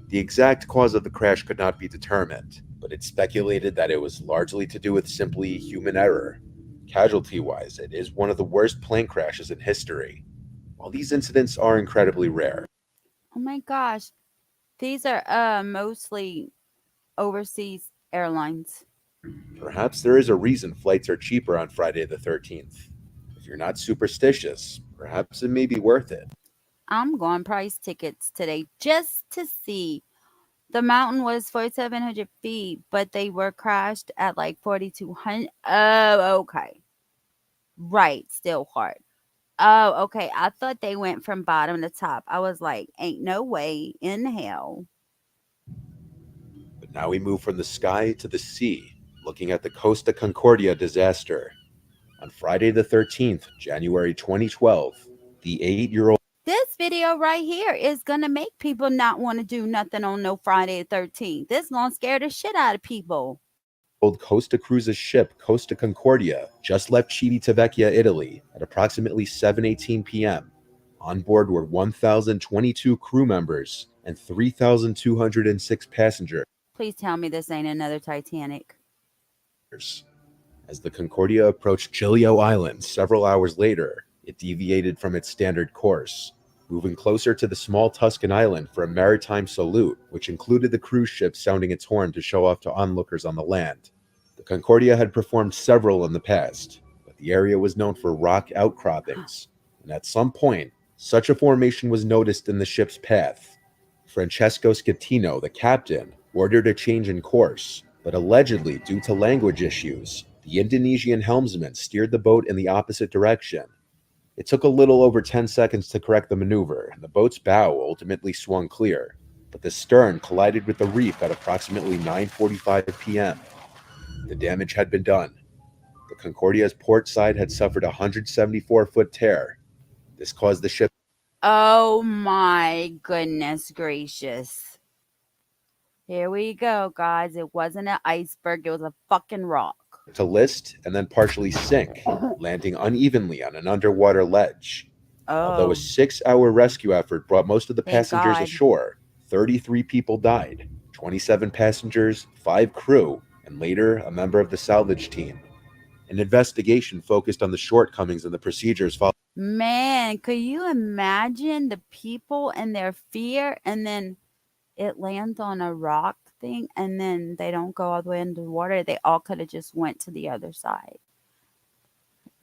The exact cause of the crash could not be determined, but it's speculated that it was largely to do with simply human error. Casualty-wise, it is one of the worst plane crashes in history. While these incidents are incredibly rare, Oh my gosh. These are mostly overseas airlines. perhaps there is a reason flights are cheaper on Friday the 13th. If you're not superstitious, perhaps it may be worth it. I'm going price tickets today just to see. The mountain was 4,700 feet, but they were crashed at like 4,200. Oh, okay. Right. Still hard. Oh, okay. I thought they went from bottom to top. I was like, ain't no way in hell. But now we move from the sky to the sea, looking at the Costa Concordia disaster. On Friday the 13th, January 2012, the 8-year-old This video right here is going to make people not want to do nothing on no Friday the 13th. This going to scare the shit out of people. Costa Cruises ship Costa Concordia just left Civitavecchia, Italy at approximately 7:18 p.m. On board were 1,022 crew members and 3,206 passengers. Please tell me this ain't another Titanic. As the Concordia approached Giglio Island several hours later, it deviated from its standard course, moving closer to the small Tuscan island for a maritime salute, which included the cruise ship sounding its horn to show off to onlookers on the land. The Concordia had performed several in the past, but the area was known for rock outcroppings, and at some point, such a formation was noticed in the ship's path. Francesco Schettino, the captain, ordered a change in course, but allegedly, due to language issues, the Indonesian helmsman steered the boat in the opposite direction. It took a little over 10 seconds to correct the maneuver, and the boat's bow ultimately swung clear, but the stern collided with the reef at approximately 9:45 p.m. The damage had been done. The Concordia's port side had suffered a 174-foot tear. This caused the ship Oh my goodness gracious. Here we go, guys. It wasn't an iceberg. It was a fucking rock. to list and then partially sink, landing unevenly on an underwater ledge. Although Oh, a 6-hour rescue effort brought most of the Thank passengers God. ashore, 33 people died, 27 passengers, 5 crew, and later a member of the salvage team. An investigation focused on the shortcomings in the procedures following. man, could you imagine the people and their fear, and then it lands on a rock thing, and then they don't go all the way into the water? They all could have just went to the other side.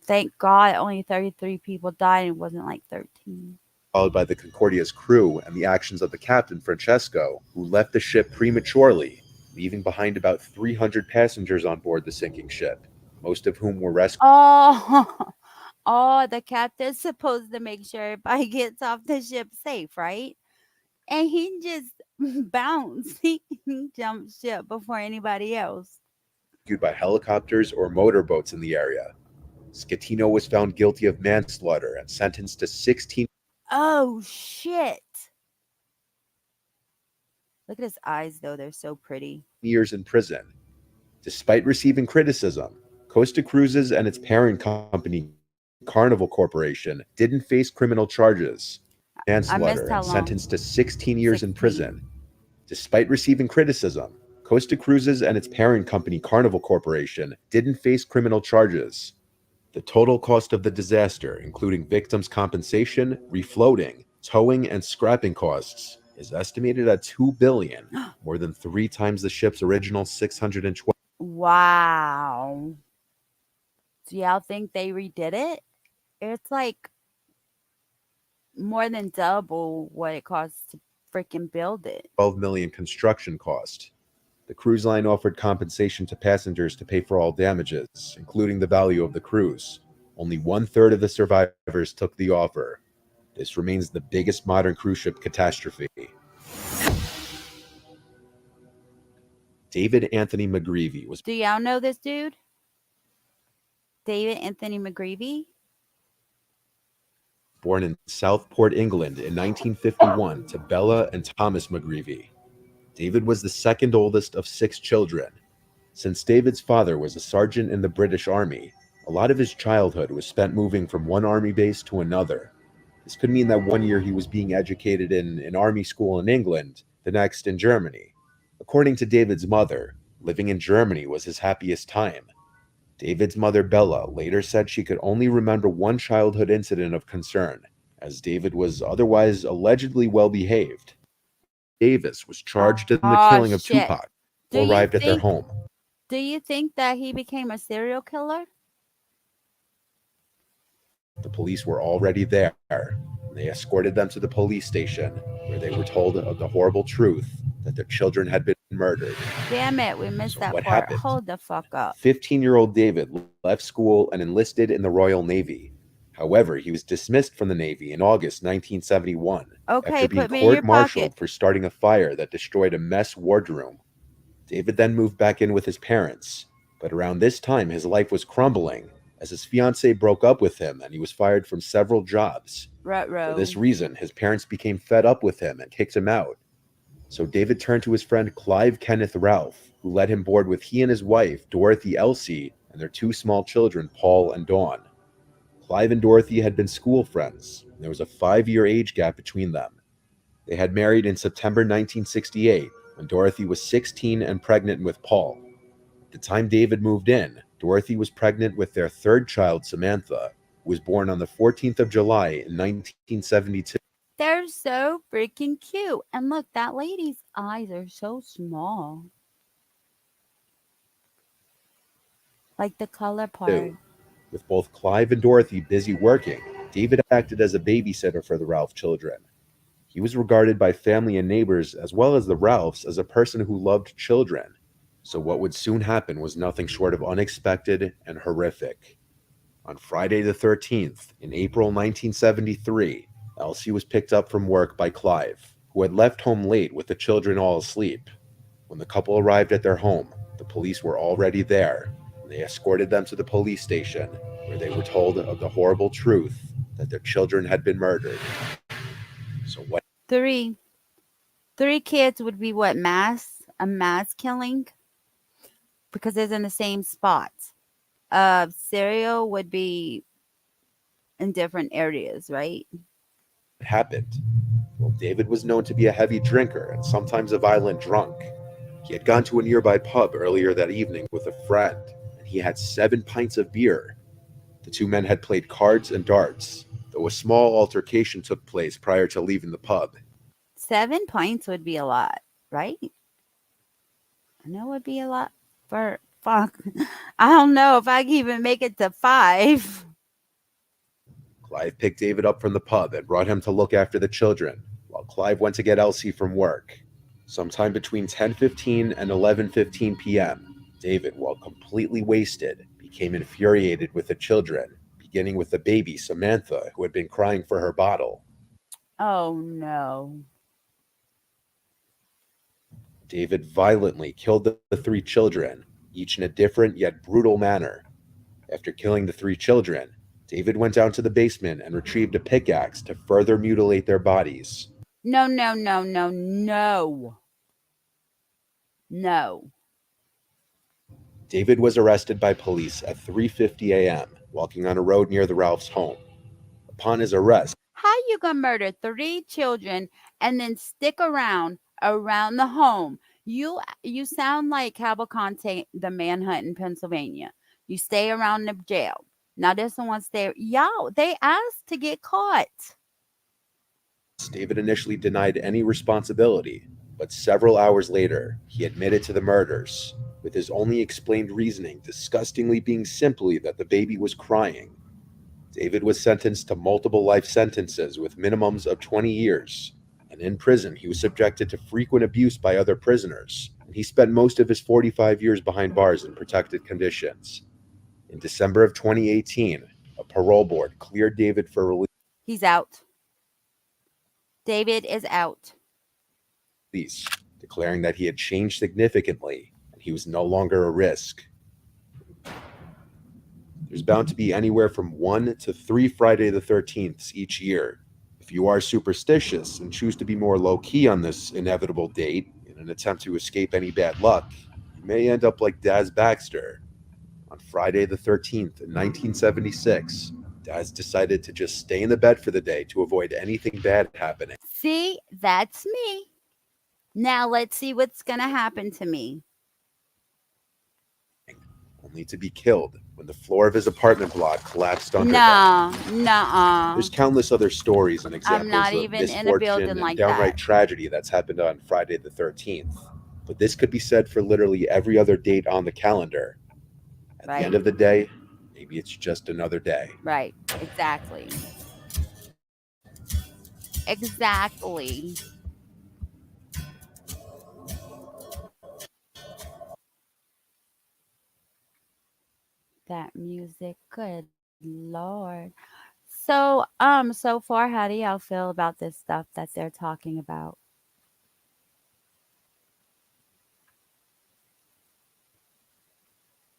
Thank God only 33 people died. It wasn't like 13. Followed by the Concordia's crew and the actions of the captain, Francesco, who left the ship prematurely, leaving behind about 300 passengers on board the sinking ship, most of whom were rescued. Oh, oh, the captain's supposed to make sure everybody gets off the ship safe, right? And he just bounced. He jumped ship before anybody else. By helicopters or motorboats in the area. Scatino was found guilty of manslaughter and sentenced to 16 Oh, shit. Look at his eyes, though. They're so pretty. years in prison. Despite receiving criticism, Costa Cruises and its parent company, Carnival Corporation, didn't face criminal charges, I missed manslaughter, how and long. sentenced to 16 years in 16. prison. Despite receiving criticism, Costa Cruises and its parent company, Carnival Corporation, didn't face criminal charges. The total cost of the disaster, including victims' compensation, refloating, towing, and scrapping costs, is estimated at $2 billion, more than 3 times the ship's original $620. Wow. Do y'all think they redid it? It's like more than double what it costs to freaking build it. $12 million construction cost. The cruise line offered compensation to passengers to pay for all damages, including the value of the cruise. Only 1/3 of the survivors took the offer. This remains the biggest modern cruise ship catastrophe. David Anthony McGreevy was Do y'all know this dude? David Anthony McGreevy? born in Southport, England in 1951 to Bella and Thomas McGreevy. David was the second oldest of 6 children. Since David's father was a sergeant in the British Army, a lot of his childhood was spent moving from one army base to another. This could mean that one year he was being educated in an army school in England, the next in Germany. According to David's mother, living in Germany was his happiest time. David's mother, Bella, later said she could only remember one childhood incident of concern, as David was otherwise allegedly well behaved. Davis was charged in the killing of shit. Tupac, Do who you arrived at their think home. do you think that he became a serial killer? The police were already there. They escorted them to the police station, where they were told of the horrible truth that their children had been murdered. Damn it, we missed So that what part. happened? Hold the fuck up. 15-year-old David left school and enlisted in the Royal Navy. However, he was dismissed from the Navy in August 1971 Okay, after being put me in your court-martialed pocket. for starting a fire that destroyed a mess wardroom. David then moved back in with his parents, but around this time his life was crumbling as his fiancée broke up with him and he was fired from several jobs. For this Ruh-roh. reason, his parents became fed up with him and kicked him out. So David turned to his friend Clive Kenneth Ralph, who let him board with he and his wife, Dorothy Elsie, and their 2 small children, Paul and Dawn. Clive and Dorothy had been school friends, and there was a 5-year age gap between them. They had married in September 1968, when Dorothy was 16 and pregnant with Paul. At the time David moved in, Dorothy was pregnant with their 3rd child, Samantha, who was born on the 14th of July in 1972. They're so freaking cute. And look, that lady's eyes are so small. Like the color part. With both Clive and Dorothy busy working, David acted as a babysitter for the Ralph children. He was regarded by family and neighbors, as well as the Ralphs, as a person who loved children. So what would soon happen was nothing short of unexpected and horrific. On Friday the 13th, in April 1973, Elsie was picked up from work by Clive, who had left home late with the children all asleep. When the couple arrived at their home, the police were already there, and they escorted them to the police station, where they were told of the horrible truth that their children had been murdered. So what? Three kids would be what, a mass killing? Because it's in the same spot. Serial would be in different areas, right? Happened? Well, David was known to be a heavy drinker and sometimes a violent drunk. He had gone to a nearby pub earlier that evening with a friend, and he had 7 pints of beer. The 2 men had played cards and darts, though a small altercation took place prior to leaving the pub. 7 pints would be a lot, right? I know it would be a lot for fuck. I don't know if I can even make it to 5. Clive picked David up from the pub and brought him to look after the children, while Clive went to get Elsie from work. Sometime between 10:15 and 11:15 p.m., David, while completely wasted, became infuriated with the children, beginning with the baby, Samantha, who had been crying for her bottle. Oh no. David violently killed the 3 children, each in a different yet brutal manner. After killing the three children, David went down to the basement and retrieved a pickaxe to further mutilate their bodies. No, no, no, no, no. No. David was arrested by police at 3:50 a.m. walking on a road near the Ralphs' home. Upon his arrest, How you gonna murder 3 children and then stick around the home? You sound like Cavalcante, the manhunt in Pennsylvania. You stay around the jail. Now this one stay. Y'all, they asked to get caught. David initially denied any responsibility, but several hours later, he admitted to the murders, with his only explained reasoning disgustingly being simply that the baby was crying. David was sentenced to multiple life sentences with minimums of 20 years, and in prison he was subjected to frequent abuse by other prisoners, and he spent most of his 45 years behind bars in protected conditions. In December of 2018, a parole board cleared David for He's out. David is out. release, declaring that he had changed significantly and he was no longer a risk. There's bound to be anywhere from 1 to 3 Friday the 13th each year. If you are superstitious and choose to be more low-key on this inevitable date in an attempt to escape any bad luck, you may end up like Daz Baxter. On Friday the 13th in 1976, Daz decided to just stay in the bed for the day to avoid anything bad happening. See, that's me. Now let's see what's gonna happen to me. Only to be killed when the floor of his apartment block collapsed under him. No, nuh-uh. There's countless other stories and examples not of even in a misfortune building and like downright that. tragedy that's happened on Friday the 13th. But this could be said for literally every other date on the calendar. At the end of the day, maybe it's just another day. Right. Exactly. Exactly. That music, good Lord. So far, how do y'all feel about this stuff that they're talking about?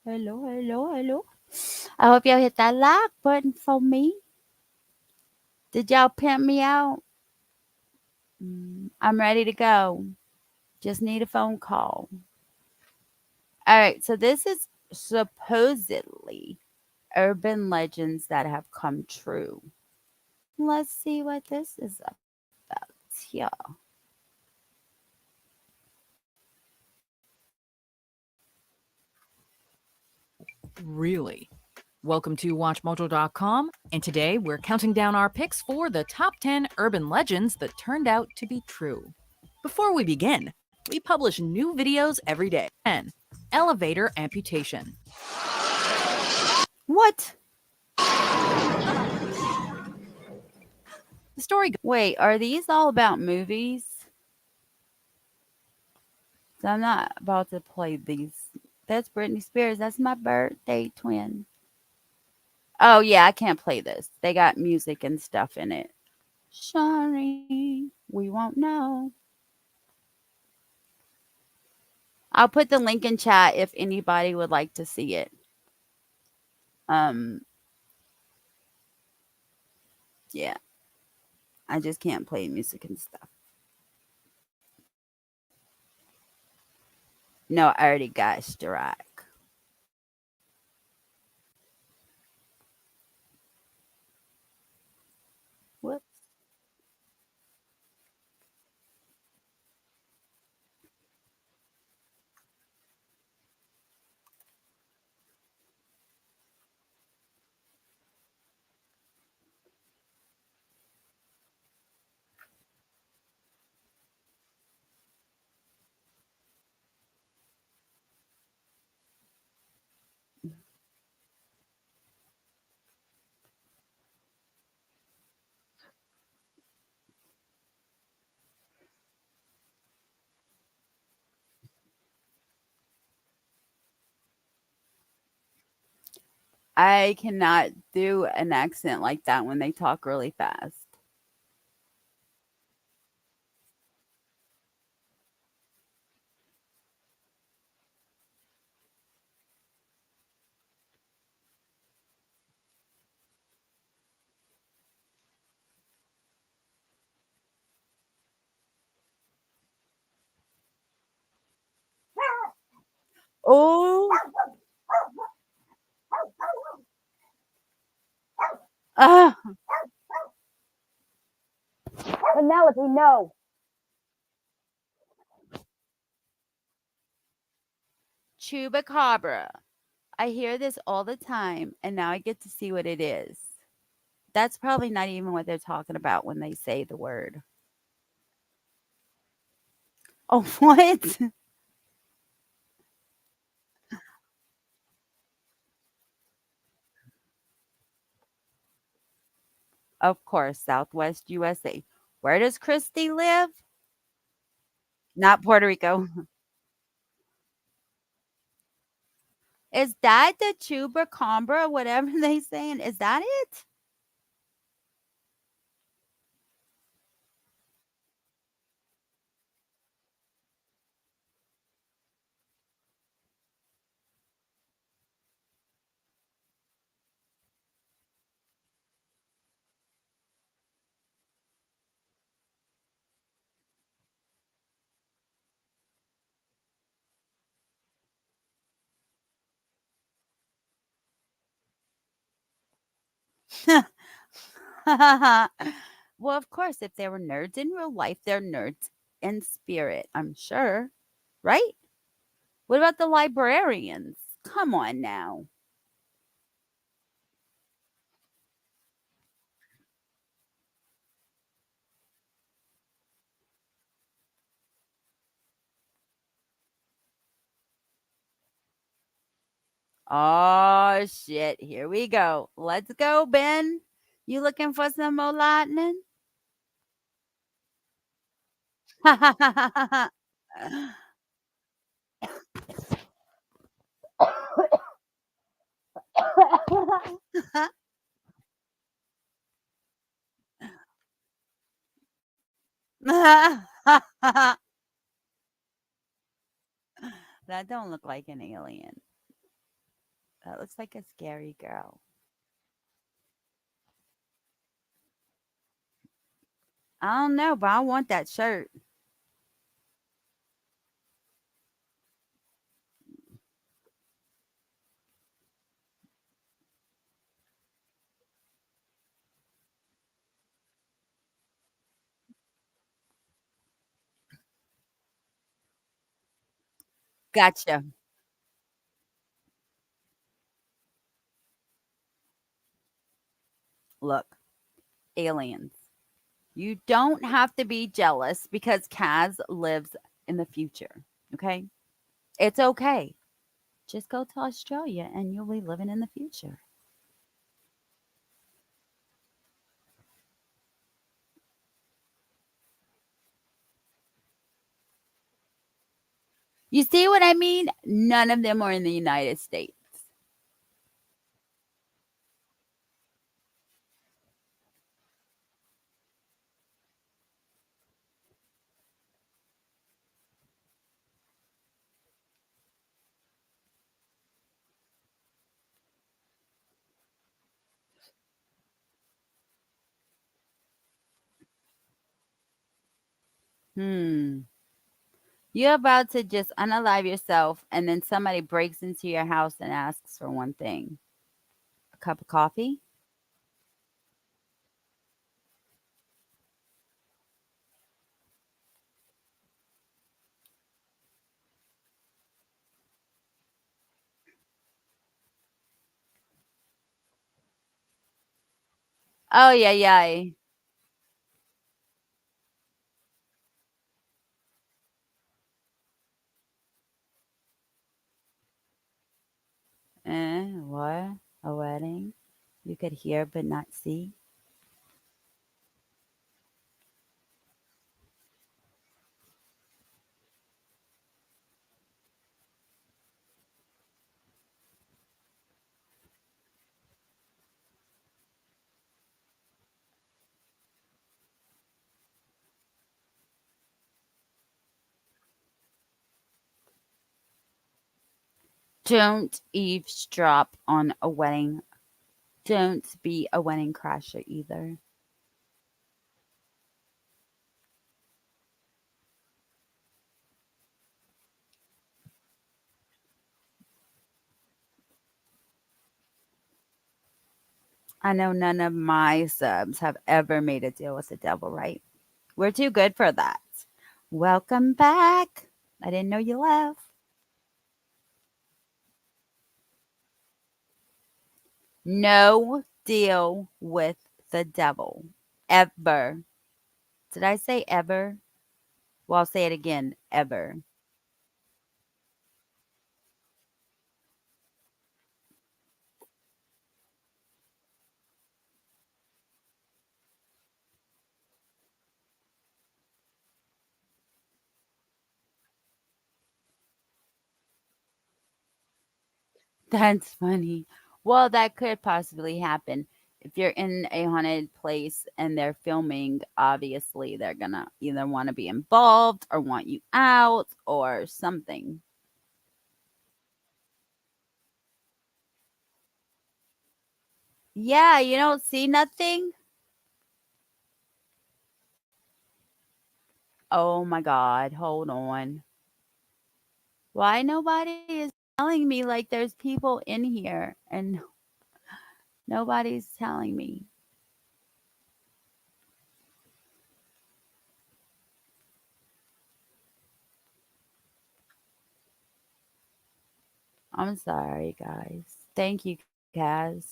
Hello, hello, hello. I hope y'all hit that like button for me. Did y'all pimp me out? I'm ready to go. Just need a phone call. All right, so this is supposedly urban legends that have come true. Let's see what this is about. Yeah. Really? Welcome to WatchMojo.com, and today we're counting down our picks for the top 10 urban legends that turned out to be true. Before we begin, we publish new videos every day. 10. Elevator amputation. What? The story Wait, are these all about movies? So I'm not about to play these. That's Britney Spears. That's my birthday twin. Oh, yeah, I can't play this. They got music and stuff in it. Sorry, we won't know. I'll put the link in chat if anybody would like to see it. Yeah. I just can't play music and stuff. No, I already got strike. Whoops. I cannot do an accent like that when they talk really fast. Oh, ah, Penelope, no. Chupacabra. I hear this all the time, and now I get to see what it is. That's probably not even what they're talking about when they say the word. Oh, what? Of course, Southwest USA. Where does Christy live? Not Puerto Rico. Is that the chupacabra, whatever they saying? Is that it? Well, of course, if they were nerds in real life, they're nerds in spirit, I'm sure. Right? What about the librarians? Come on now. Oh, shit. Here we go. Let's go, Ben. You looking for some more lightning? That don't look like an alien. That looks like a scary girl. I don't know, but I want that shirt. Gotcha. Look, aliens. You don't have to be jealous because Kaz lives in the future. Okay? It's okay. Just go to Australia and you'll be living in the future. You see what I mean? None of them are in the United States. Hmm. You're about to just unalive yourself, and then somebody breaks into your house and asks for one thing, a cup of coffee? Oh, yeah, yeah. What? A wedding? You could hear but not see? Don't eavesdrop on a wedding. Don't be a wedding crasher either. I know none of my subs have ever made a deal with the devil, right? We're too good for that. Welcome back. I didn't know you left. No deal with the devil. Ever. Did I say ever? Well, I'll say it again. Ever. That's funny. Well, that could possibly happen. If you're in a haunted place and they're filming, obviously they're gonna either want to be involved or want you out or something. Yeah, you don't see nothing? Oh my God, hold on. Why nobody is telling me like there's people in here and nobody's telling me? I'm sorry, guys. Thank you, Kaz.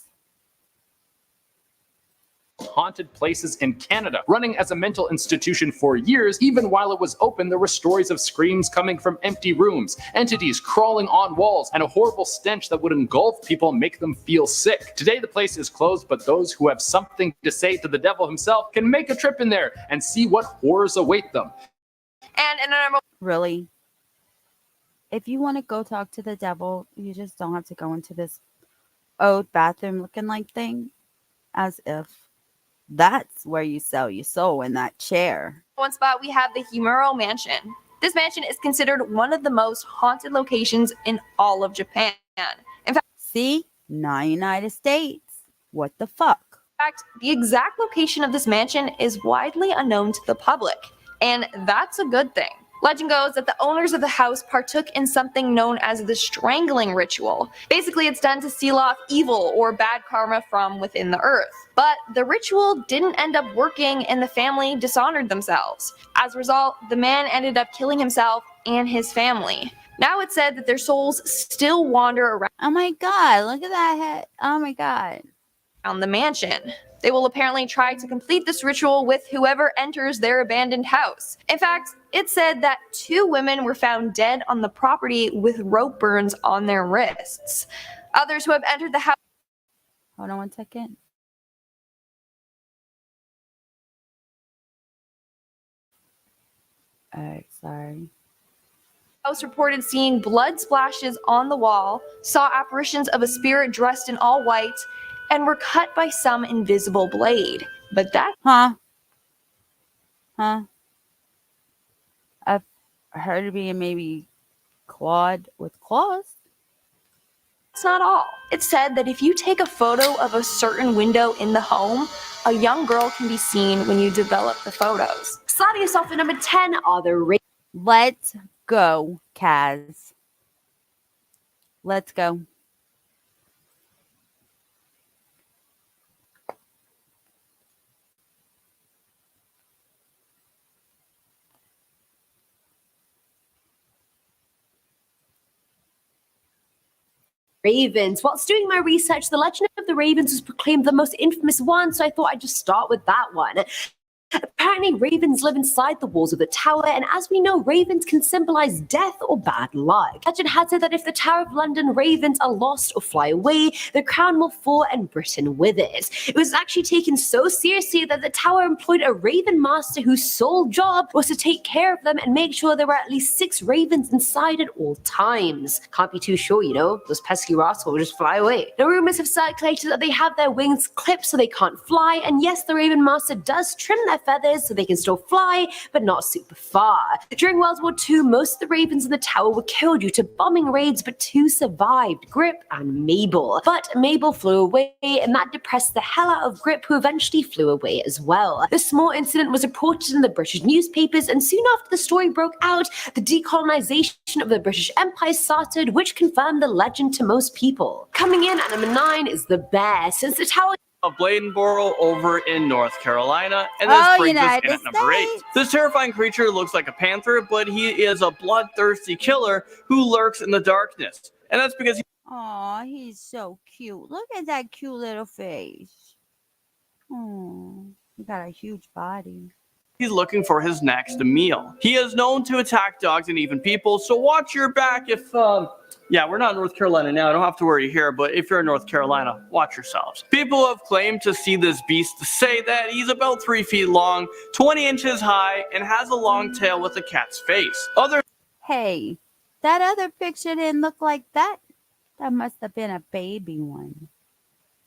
Haunted places in Canada. Running as a mental institution for years, even while it was open, there were stories of screams coming from empty rooms, entities crawling on walls, and a horrible stench that would engulf people and make them feel sick. Today, the place is closed, but those who have something to say to the devil himself can make a trip in there and see what horrors await them. And in our Really? If you want to go talk to the devil, you just don't have to go into this old bathroom looking like thing. As if that's where you sell your soul, in that chair. one spot, we have the Himuro Mansion. This mansion is considered one of the most haunted locations in all of Japan. In See? Not United States. What the fuck? fact, the exact location of this mansion is widely unknown to the public, and that's a good thing. Legend goes that the owners of the house partook in something known as the strangling ritual. Basically, it's done to seal off evil or bad karma from within the earth. But the ritual didn't end up working and the family dishonored themselves. As a result, the man ended up killing himself and his family. Now it's said that their souls still wander around. Oh my God, look at that head. Oh my God. The mansion. They will apparently try to complete this ritual with whoever enters their abandoned house. In fact, it's said that 2 women were found dead on the property with rope burns on their wrists. Others who have entered the house. Hold on one second. Alright, sorry. House reported seeing blood splashes on the wall, saw apparitions of a spirit dressed in all white, and were cut by some invisible blade. But that Huh? I've heard it being maybe clawed with claws. That's not all. It's said that if you take a photo of a certain window in the home, a young girl can be seen when you develop the photos. Sliding us off at number 10 are the Let's go, Kaz. Let's go. Ravens. Whilst doing my research, the legend of the Ravens was proclaimed the most infamous one, so I thought I'd just start with that one. Apparently, ravens live inside the walls of the tower, and as we know, ravens can symbolize death or bad luck. Legend has it that if the Tower of London ravens are lost or fly away, the crown will fall and Britain with it. It was actually taken so seriously that the tower employed a raven master whose sole job was to take care of them and make sure there were at least 6 ravens inside at all times. Can't be too sure, you know, those pesky rascals will just fly away. The rumors have circulated that they have their wings clipped so they can't fly, and yes, the raven master does trim their feathers so they can still fly, but not super far. During World War II, most of the ravens in the tower were killed due to bombing raids, but 2 survived, Grip and Mabel. But Mabel flew away, and that depressed the hell out of Grip, who eventually flew away as well. The small incident was reported in the British newspapers, and soon after the story broke out, the decolonization of the British Empire started, which confirmed the legend to most people. Coming in at number 9 is the bear. Since the tower of Bladenboro over in North Carolina, and this brings us in at number 8. This terrifying creature looks like a panther, but he is a bloodthirsty killer who lurks in the darkness. And that's because Aw, he's so cute. Look at that cute little face. Oh, he got a huge body. he's looking for his next meal. He is known to attack dogs and even people, so watch your back if, yeah, we're not in North Carolina now, I don't have to worry here, but if you're in North Carolina, watch yourselves. People have claimed to see this beast say that he's about 3 feet long, 20 inches high, and has a long tail with a cat's face. Hey, that other picture didn't look like that. That must have been a baby one.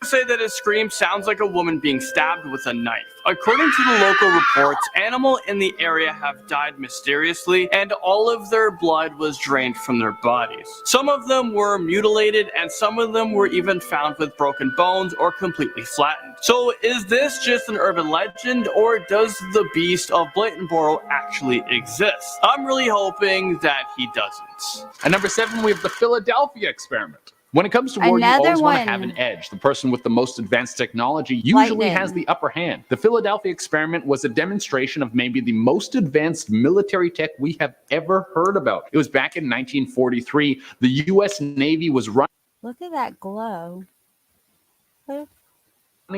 Say that his scream sounds like a woman being stabbed with a knife. According to the local reports, animals in the area have died mysteriously, and all of their blood was drained from their bodies. Some of them were mutilated, and some of them were even found with broken bones or completely flattened. So is this just an urban legend, or does the beast of Bladenboro actually exist? I'm really hoping that he doesn't. At number 7, we have the Philadelphia experiment. When it comes to war, you always want to have an edge. The person with the most advanced technology usually has the upper hand. The Philadelphia experiment was a demonstration of maybe the most advanced military tech we have ever heard about. It was back in 1943. The U.S. Navy was running. Look at that glow.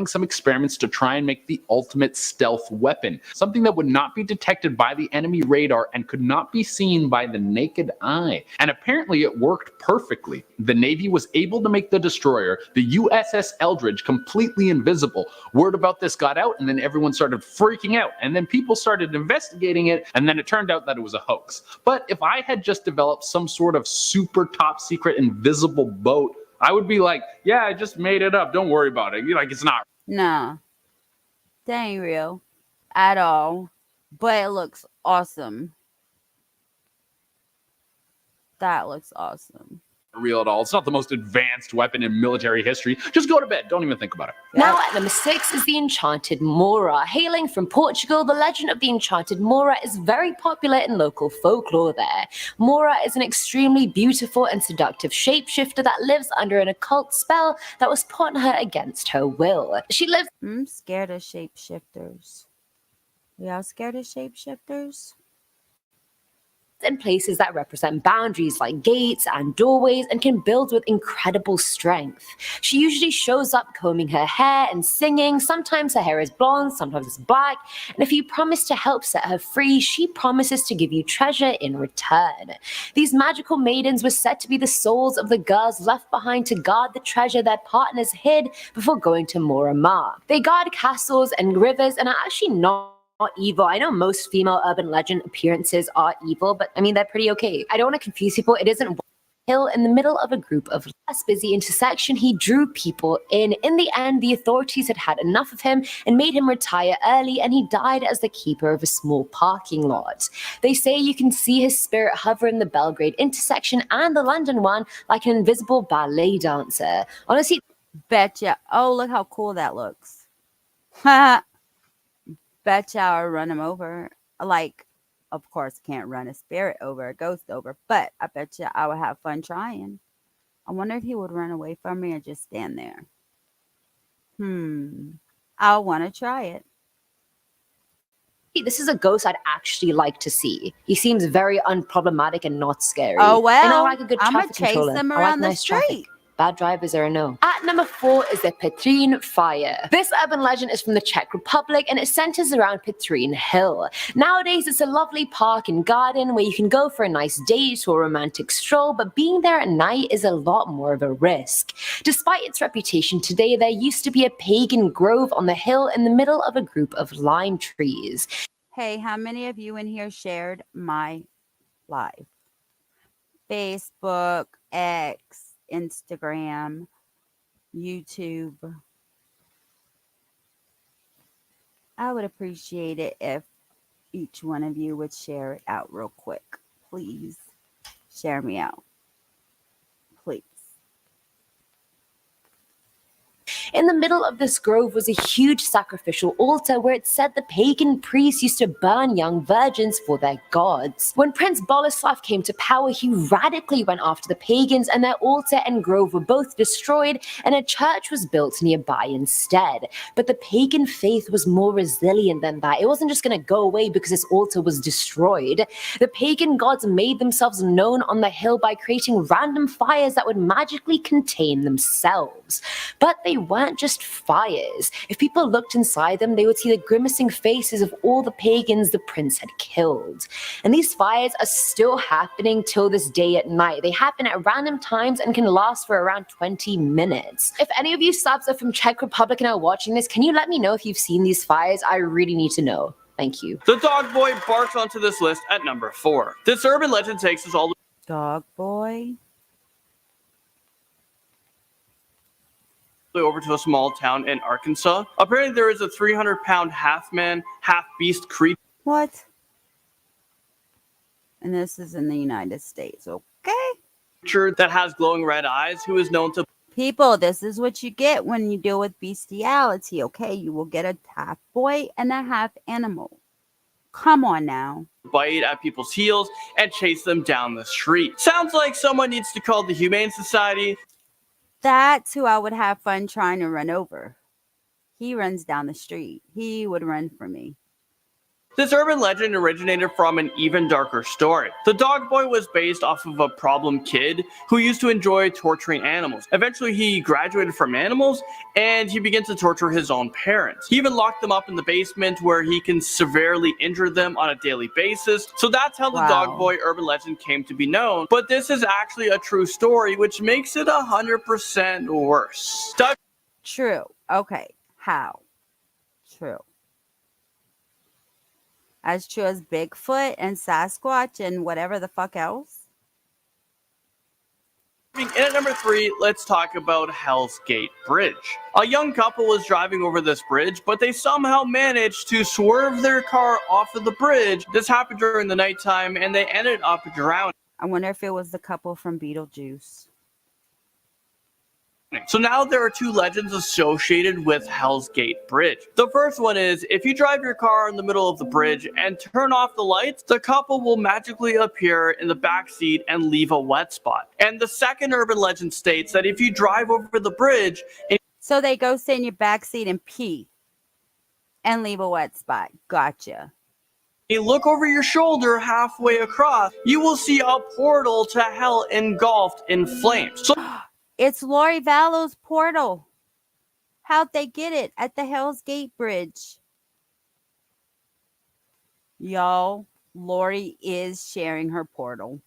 Some experiments to try and make the ultimate stealth weapon, something that would not be detected by the enemy radar and could not be seen by the naked eye. And apparently it worked perfectly. The Navy was able to make the destroyer, the USS Eldridge, completely invisible. Word about this got out, and then everyone started freaking out, and then people started investigating it, and then it turned out that it was a hoax. But if I had just developed some sort of super top secret invisible boat, I would be like, yeah, I just made it up. Don't worry about it. You're like, it's not. Nah, that ain't real at all. But it looks awesome. That looks awesome. Real at all. It's not the most advanced weapon in military history. Just go to bed. Don't even think about it. Now at number 6 is the Enchanted Moura. Hailing from Portugal, the legend of the Enchanted Moura is very popular in local folklore there. Moura is an extremely beautiful and seductive shapeshifter that lives under an occult spell that was put on her against her will. She lives... I'm scared of shapeshifters. Y'all scared of shapeshifters? in places that represent boundaries like gates and doorways and can build with incredible strength. She usually shows up combing her hair and singing. Sometimes her hair is blonde, sometimes it's black, and if you promise to help set her free, she promises to give you treasure in return. These magical maidens were said to be the souls of the girls left behind to guard the treasure their partners hid before going to Moramar. They guard castles and rivers and are actually not evil. I know most female urban legend appearances are evil, but I mean, they're pretty okay. I don't want to confuse people. It isn't hill in the middle of a group of less busy intersection. He drew people in. In the end, the authorities had had enough of him and made him retire early, and he died as the keeper of a small parking lot. They say you can see his spirit hover in the Belgrade intersection and the London one like an invisible ballet dancer. Honestly, betcha. Oh, look how cool that looks. Ha! Betcha I'll run him over. Like, of course, can't run a spirit over, a ghost over, but I bet you I would have fun trying. I wonder if he would run away from me or just stand there. I want to try it. This is a ghost I'd actually like to see. He seems very unproblematic and not scary. Oh, well, and I like a good I'm traffic going to chase controller. him I like around the nice street. traffic. Bad drivers are a no. At number 4 is the Petrin Fire. This urban legend is from the Czech Republic and it centers around Petrin Hill. Nowadays, it's a lovely park and garden where you can go for a nice date or a romantic stroll, but being there at night is a lot more of a risk. Despite its reputation today, there used to be a pagan grove on the hill in the middle of a group of lime trees. Hey, how many of you in here shared my live? Facebook, X, Instagram, YouTube. I would appreciate it if each one of you would share it out real quick. Please share me out. Please. In the middle of this grove was a huge sacrificial altar where it said the pagan priests used to burn young virgins for their gods. When Prince Boleslav came to power, he radically went after the pagans, and their altar and grove were both destroyed, and a church was built nearby instead. But the pagan faith was more resilient than that. It wasn't just going to go away because this altar was destroyed. The pagan gods made themselves known on the hill by creating random fires that would magically contain themselves. But they weren't just fires. If people looked inside them, they would see the grimacing faces of all the pagans the prince had killed. And these fires are still happening till this day at night. They happen at random times and can last for around 20 minutes. If any of you subs are from Czech Republic and are watching this, can you let me know if you've seen these fires? I really need to know. Thank you. The dog boy barks onto this list at number 4. This urban legend takes us all Dog boy. the way over to a small town in Arkansas. Apparently there is a 300-pound half-man, half-beast What? And this is in the United States, okay? creature that has glowing red eyes who is known to People, this is what you get when you deal with bestiality, okay? You will get a half boy and a half animal. Come on now. bite at people's heels and chase them down the street. Sounds like someone needs to call the Humane Society. That's who I would have fun trying to run over. He runs down the street. He would run for me. This urban legend originated from an even darker story. The dog boy was based off of a problem kid who used to enjoy torturing animals. Eventually, he graduated from animals and he began to torture his own parents. He even locked them up in the basement where he can severely injure them on a daily basis. So that's how the dog boy urban legend came to be known. But this is actually a true story, which makes it 100% worse. True. Okay. How? True. As true as Bigfoot and Sasquatch and whatever the fuck else? And at number 3, let's talk about Hell's Gate Bridge. A young couple was driving over this bridge, but they somehow managed to swerve their car off of the bridge. This happened during the nighttime, and they ended up drowning. I wonder if it was the couple from Beetlejuice. So now there are 2 legends associated with Hell's Gate Bridge. The first one is, if you drive your car in the middle of the bridge and turn off the lights, the couple will magically appear in the back seat and leave a wet spot. And the second urban legend states that if you drive over the bridge... So they go sit in your back seat and pee and leave a wet spot. Gotcha. You look over your shoulder halfway across, you will see a portal to hell engulfed in flames. So it's Lori Vallow's portal. How'd they get it? At the Hell's Gate Bridge. Y'all, Lori is sharing her portal.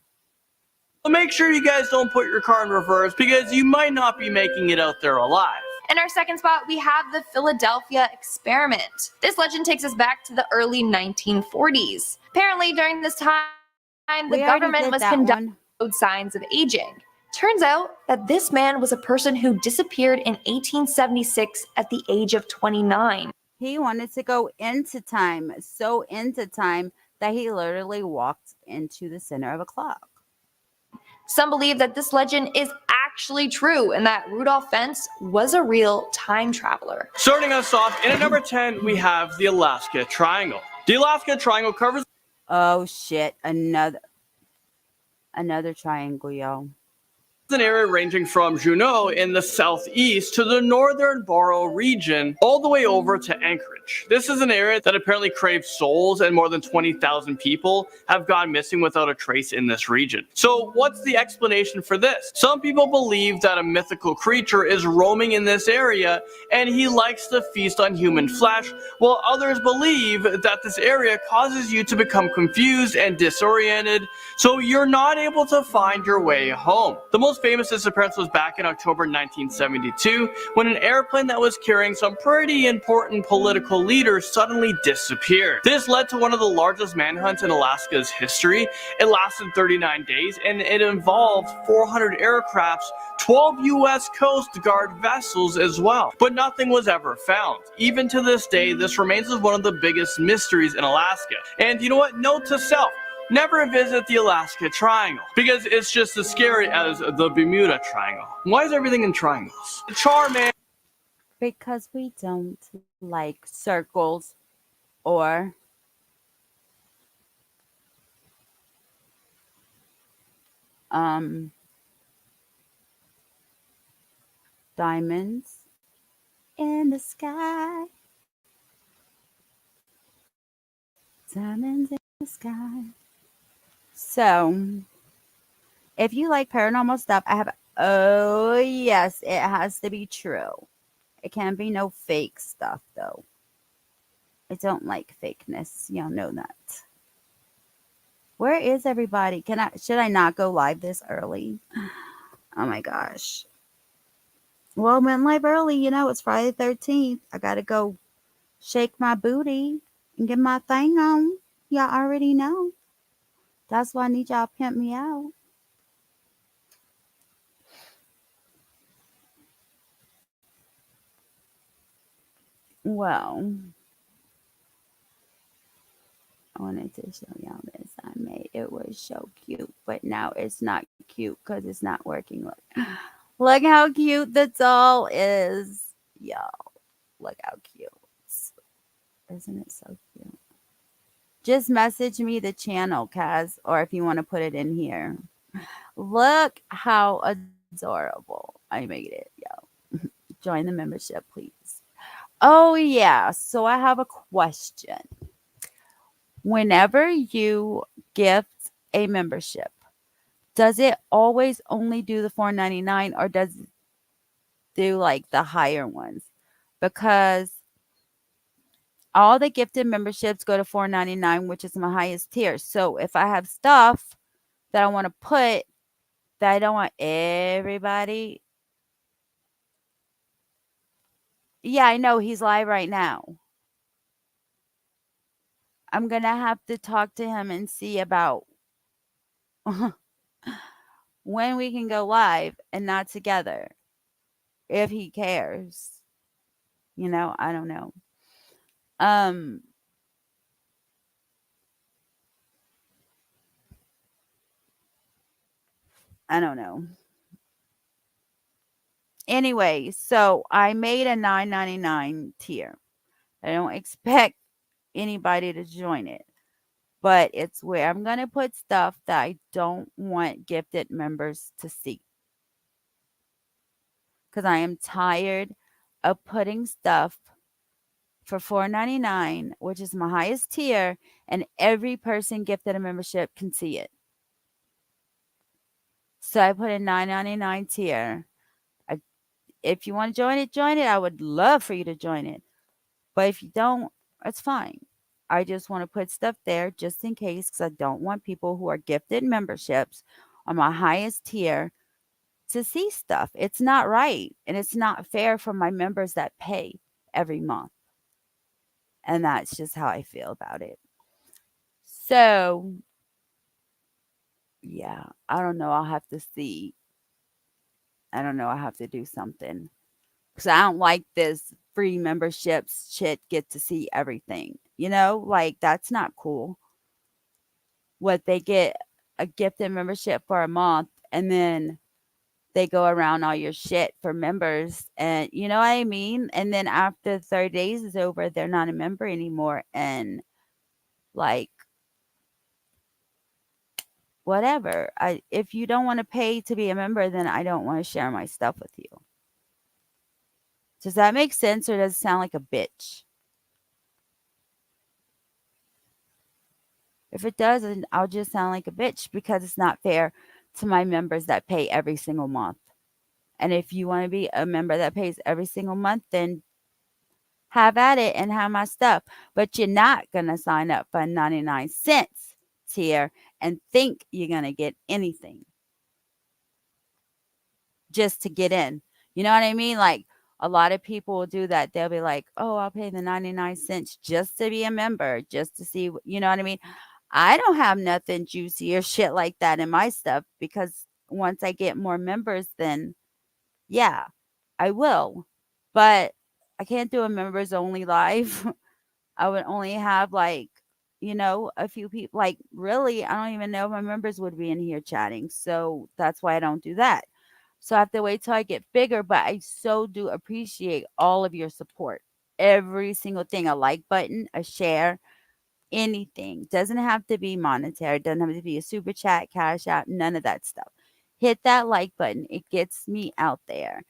make sure you guys don't put your car in reverse because you might not be making it out there alive. In our second spot, we have the Philadelphia experiment. This legend takes us back to the early 1940s. Apparently, during this time, the government was conducting signs of aging. Turns out that this man was a person who disappeared in 1876 at the age of 29. He wanted to go into time, so into time that he literally walked into the center of a clock. Some believe that this legend is actually true and that Rudolph Fentz was a real time traveler. Starting us off, in at number 10, we have the Alaska Triangle. The Alaska Triangle covers... Oh shit, another triangle, y'all. An area ranging from Juneau in the southeast to the northern Borough region, all the way over to Anchorage. This is an area that apparently craves souls, and more than 20,000 people have gone missing without a trace in this region. So what's the explanation for this? Some people believe that a mythical creature is roaming in this area, and he likes to feast on human flesh, while others believe that this area causes you to become confused and disoriented, so you're not able to find your way home. The most famous disappearance was back in October 1972 when an airplane that was carrying some pretty important political leaders suddenly disappeared. This led to one of the largest manhunts in Alaska's history. It lasted 39 days and it involved 400 aircrafts, 12 U.S. Coast Guard vessels as well. But nothing was ever found. Even to this day, this remains as one of the biggest mysteries in Alaska. And you know what? Note to self. Never visit the Alaska Triangle, because it's just as scary as the Bermuda Triangle. Why is everything in triangles? The Charman. Because we don't like circles or um diamonds in the sky. Diamonds in the sky. So, if you like paranormal stuff, I have. Oh, yes, it has to be true. It can't be no fake stuff, though. I don't like fakeness. Y'all know that. Where is everybody? Should I not go live this early? Oh my gosh. Well, I went live early. It's Friday the 13th. I gotta go shake my booty and get my thing on. Y'all already know. That's why I need y'all to pimp me out. Well, I wanted to show y'all this I made. It was so cute, but now it's not cute because it's not working. Look how cute the doll is. Y'all, look how cute. Isn't it so cute? Just message me the channel, Kaz, or if you want to put it in here. Look how adorable I made it, yo. Join the membership, please. Oh, yeah. So I have a question. Whenever you gift a membership, does it always only do the $4.99 or does it do like the higher ones? Because all the gifted memberships go to $4.99, which is my highest tier. So if I have stuff that I want to put that I don't want everybody. Yeah, I know he's live right now. I'm going to have to talk to him and see about when we can go live and not together. If he cares. I don't know. Um I don't know. Anyway, so I made a $9.99 tier. I don't expect anybody to join it, but it's where I'm going to put stuff that I don't want gifted members to see. Because I am tired of putting stuff for $4.99, which is my highest tier, and every person gifted a membership can see it. So I put a $9.99 tier. If you want to join it, join it. I would love for you to join it. But if you don't, it's fine. I just want to put stuff there just in case because I don't want people who are gifted memberships on my highest tier to see stuff. It's not right. And it's not fair for my members that pay every month. And that's just how I feel about it. So, yeah, I don't know. I'll have to see. I don't know. I have to do something. Because I don't like this free memberships shit, get to see everything. Like that's not cool. What they get a gifted membership for a month and then they go around all your shit for members and you know what I mean? And then after 30 days is over, they're not a member anymore and like whatever. If you don't want to pay to be a member, then I don't want to share my stuff with you. Does that make sense or does it sound like a bitch? If it does, then I'll just sound like a bitch because it's not fair to my members that pay every single month. And if you want to be a member that pays every single month, then have at it and have my stuff. But you're not going to sign up for 99 cents tier and think you're going to get anything just to get in. You know what I mean? Like a lot of people will do that. They'll be like, oh, I'll pay the 99 cents just to be a member, just to see, you know what I mean? I don't have nothing juicy or shit like that in my stuff because once I get more members, then yeah, I will. But I can't do a members only live. I would only have like, a few people. Like, really, I don't even know if my members would be in here chatting. So that's why I don't do that. So I have to wait till I get bigger, but I so do appreciate all of your support. Every single thing, a like button, a share, anything. Doesn't have to be monetary, doesn't have to be a super chat, cash out, none of that stuff. Hit that like button. It gets me out there.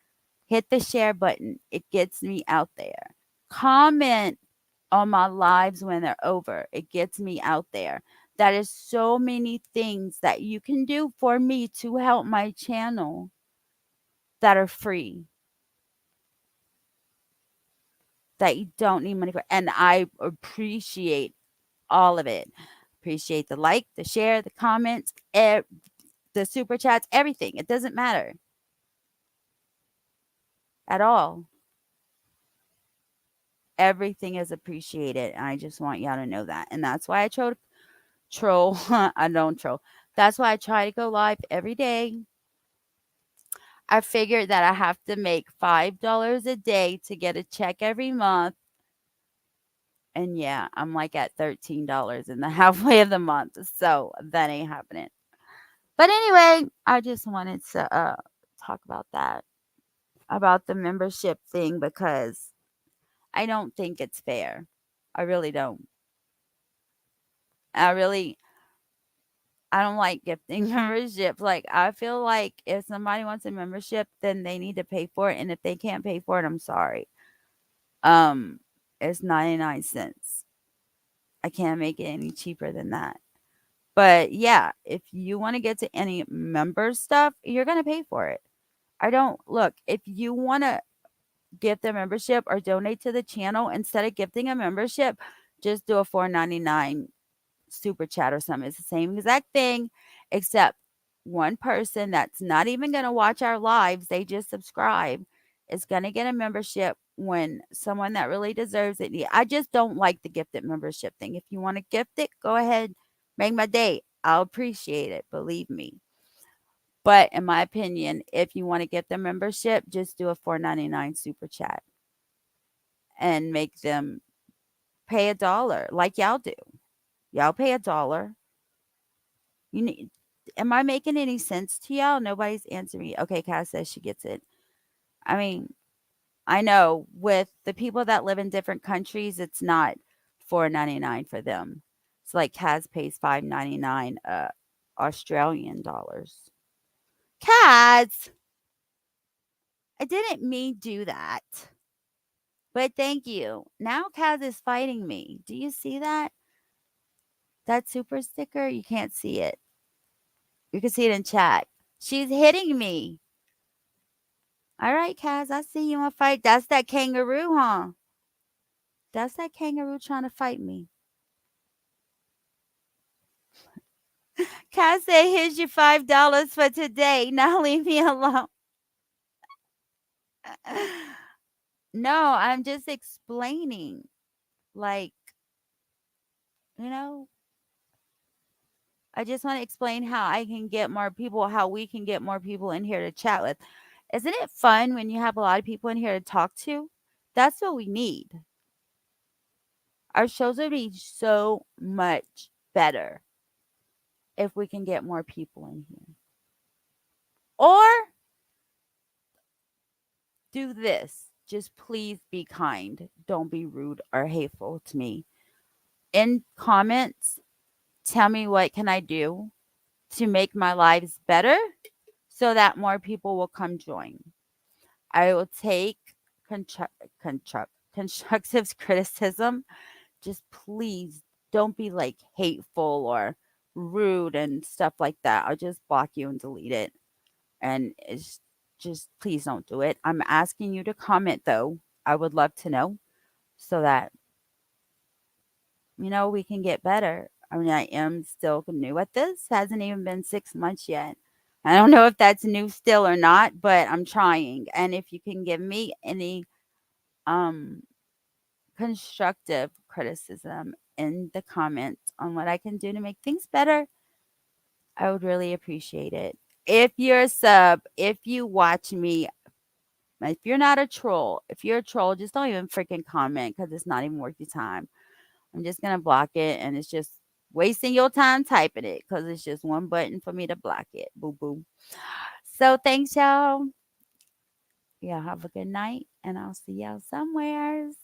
Hit the share button. It gets me out there. Comment on my lives when they're over. It gets me out there. That is so many things that you can do for me to help my channel that are free, that you don't need money for. And I appreciate all of it. Appreciate the like, the share, the comments, the super chats, everything. It doesn't matter at all. Everything is appreciated. And I just want y'all to know that. And that's why I troll. I don't troll. That's why I try to go live every day. I figured that I have to make $5 a day to get a check every month. And yeah, I'm like at $13 in the halfway of the month. So that ain't happening. But anyway, I just wanted to talk about that, about the membership thing, because I don't think it's fair. I really don't. I don't like gifting memberships. Like, I feel like if somebody wants a membership, then they need to pay for it. And if they can't pay for it, I'm sorry. It's 99 cents. I can't make it any cheaper than that. But yeah, if you want to get to any member stuff, you're going to pay for it. I don't look, if you want to gift a membership or donate to the channel, instead of gifting a membership, just do a $4.99 super chat or something. It's the same exact thing, except one person that's not even going to watch our lives, they just subscribe, is going to get a membership when someone that really deserves it. I just don't like the gifted membership thing. If you want to gift it, go ahead, make my day. I'll appreciate it, believe me. But in my opinion, if you want to get the membership, just do a $4.99 super chat and make them pay $1 like y'all do. Y'all pay $1. You need, am I making any sense to y'all? Nobody's answering me. Okay, Cass says she gets it. I mean, I know with the people that live in different countries, it's not $4.99 for them. It's like Kaz pays $5.99 Australian dollars. Kaz, I didn't mean do that. But thank you. Now Kaz is fighting me. Do you see that? That super sticker? You can't see it. You can see it in chat. She's hitting me. All right, Kaz, I see you want to fight. That's that kangaroo, huh? That's that kangaroo trying to fight me. Kaz said, here's your $5 for today. Now leave me alone. No, I'm just explaining. Like, you know, I just want to explain how I can get more people, how we can get more people in here to chat with. Isn't it fun when you have a lot of people in here to talk to? That's what we need. Our shows would be so much better if we can get more people in here. Or do this. Just please be kind. Don't be rude or hateful to me. In comments, tell me what can I do to make my lives better so that more people will come join. I will take constructive criticism. Just please don't be like hateful or rude and stuff like that. I'll just block you and delete it. And it's just please don't do it. I'm asking you to comment though. I would love to know so that we can get better. I mean, I am still new at this. Hasn't even been 6 months yet. I don't know if that's new still or not, but I'm trying. And if you can give me any constructive criticism in the comments on what I can do to make things better, I would really appreciate it. If you're a sub, if you watch me, if you're not a troll, if you're a troll, just don't even freaking comment because it's not even worth your time. I'm just going to block it, and it's just wasting your time typing it because it's just one button for me to block it. Boo boo. So thanks, y'all. Y'all have a good night, and I'll see y'all somewheres.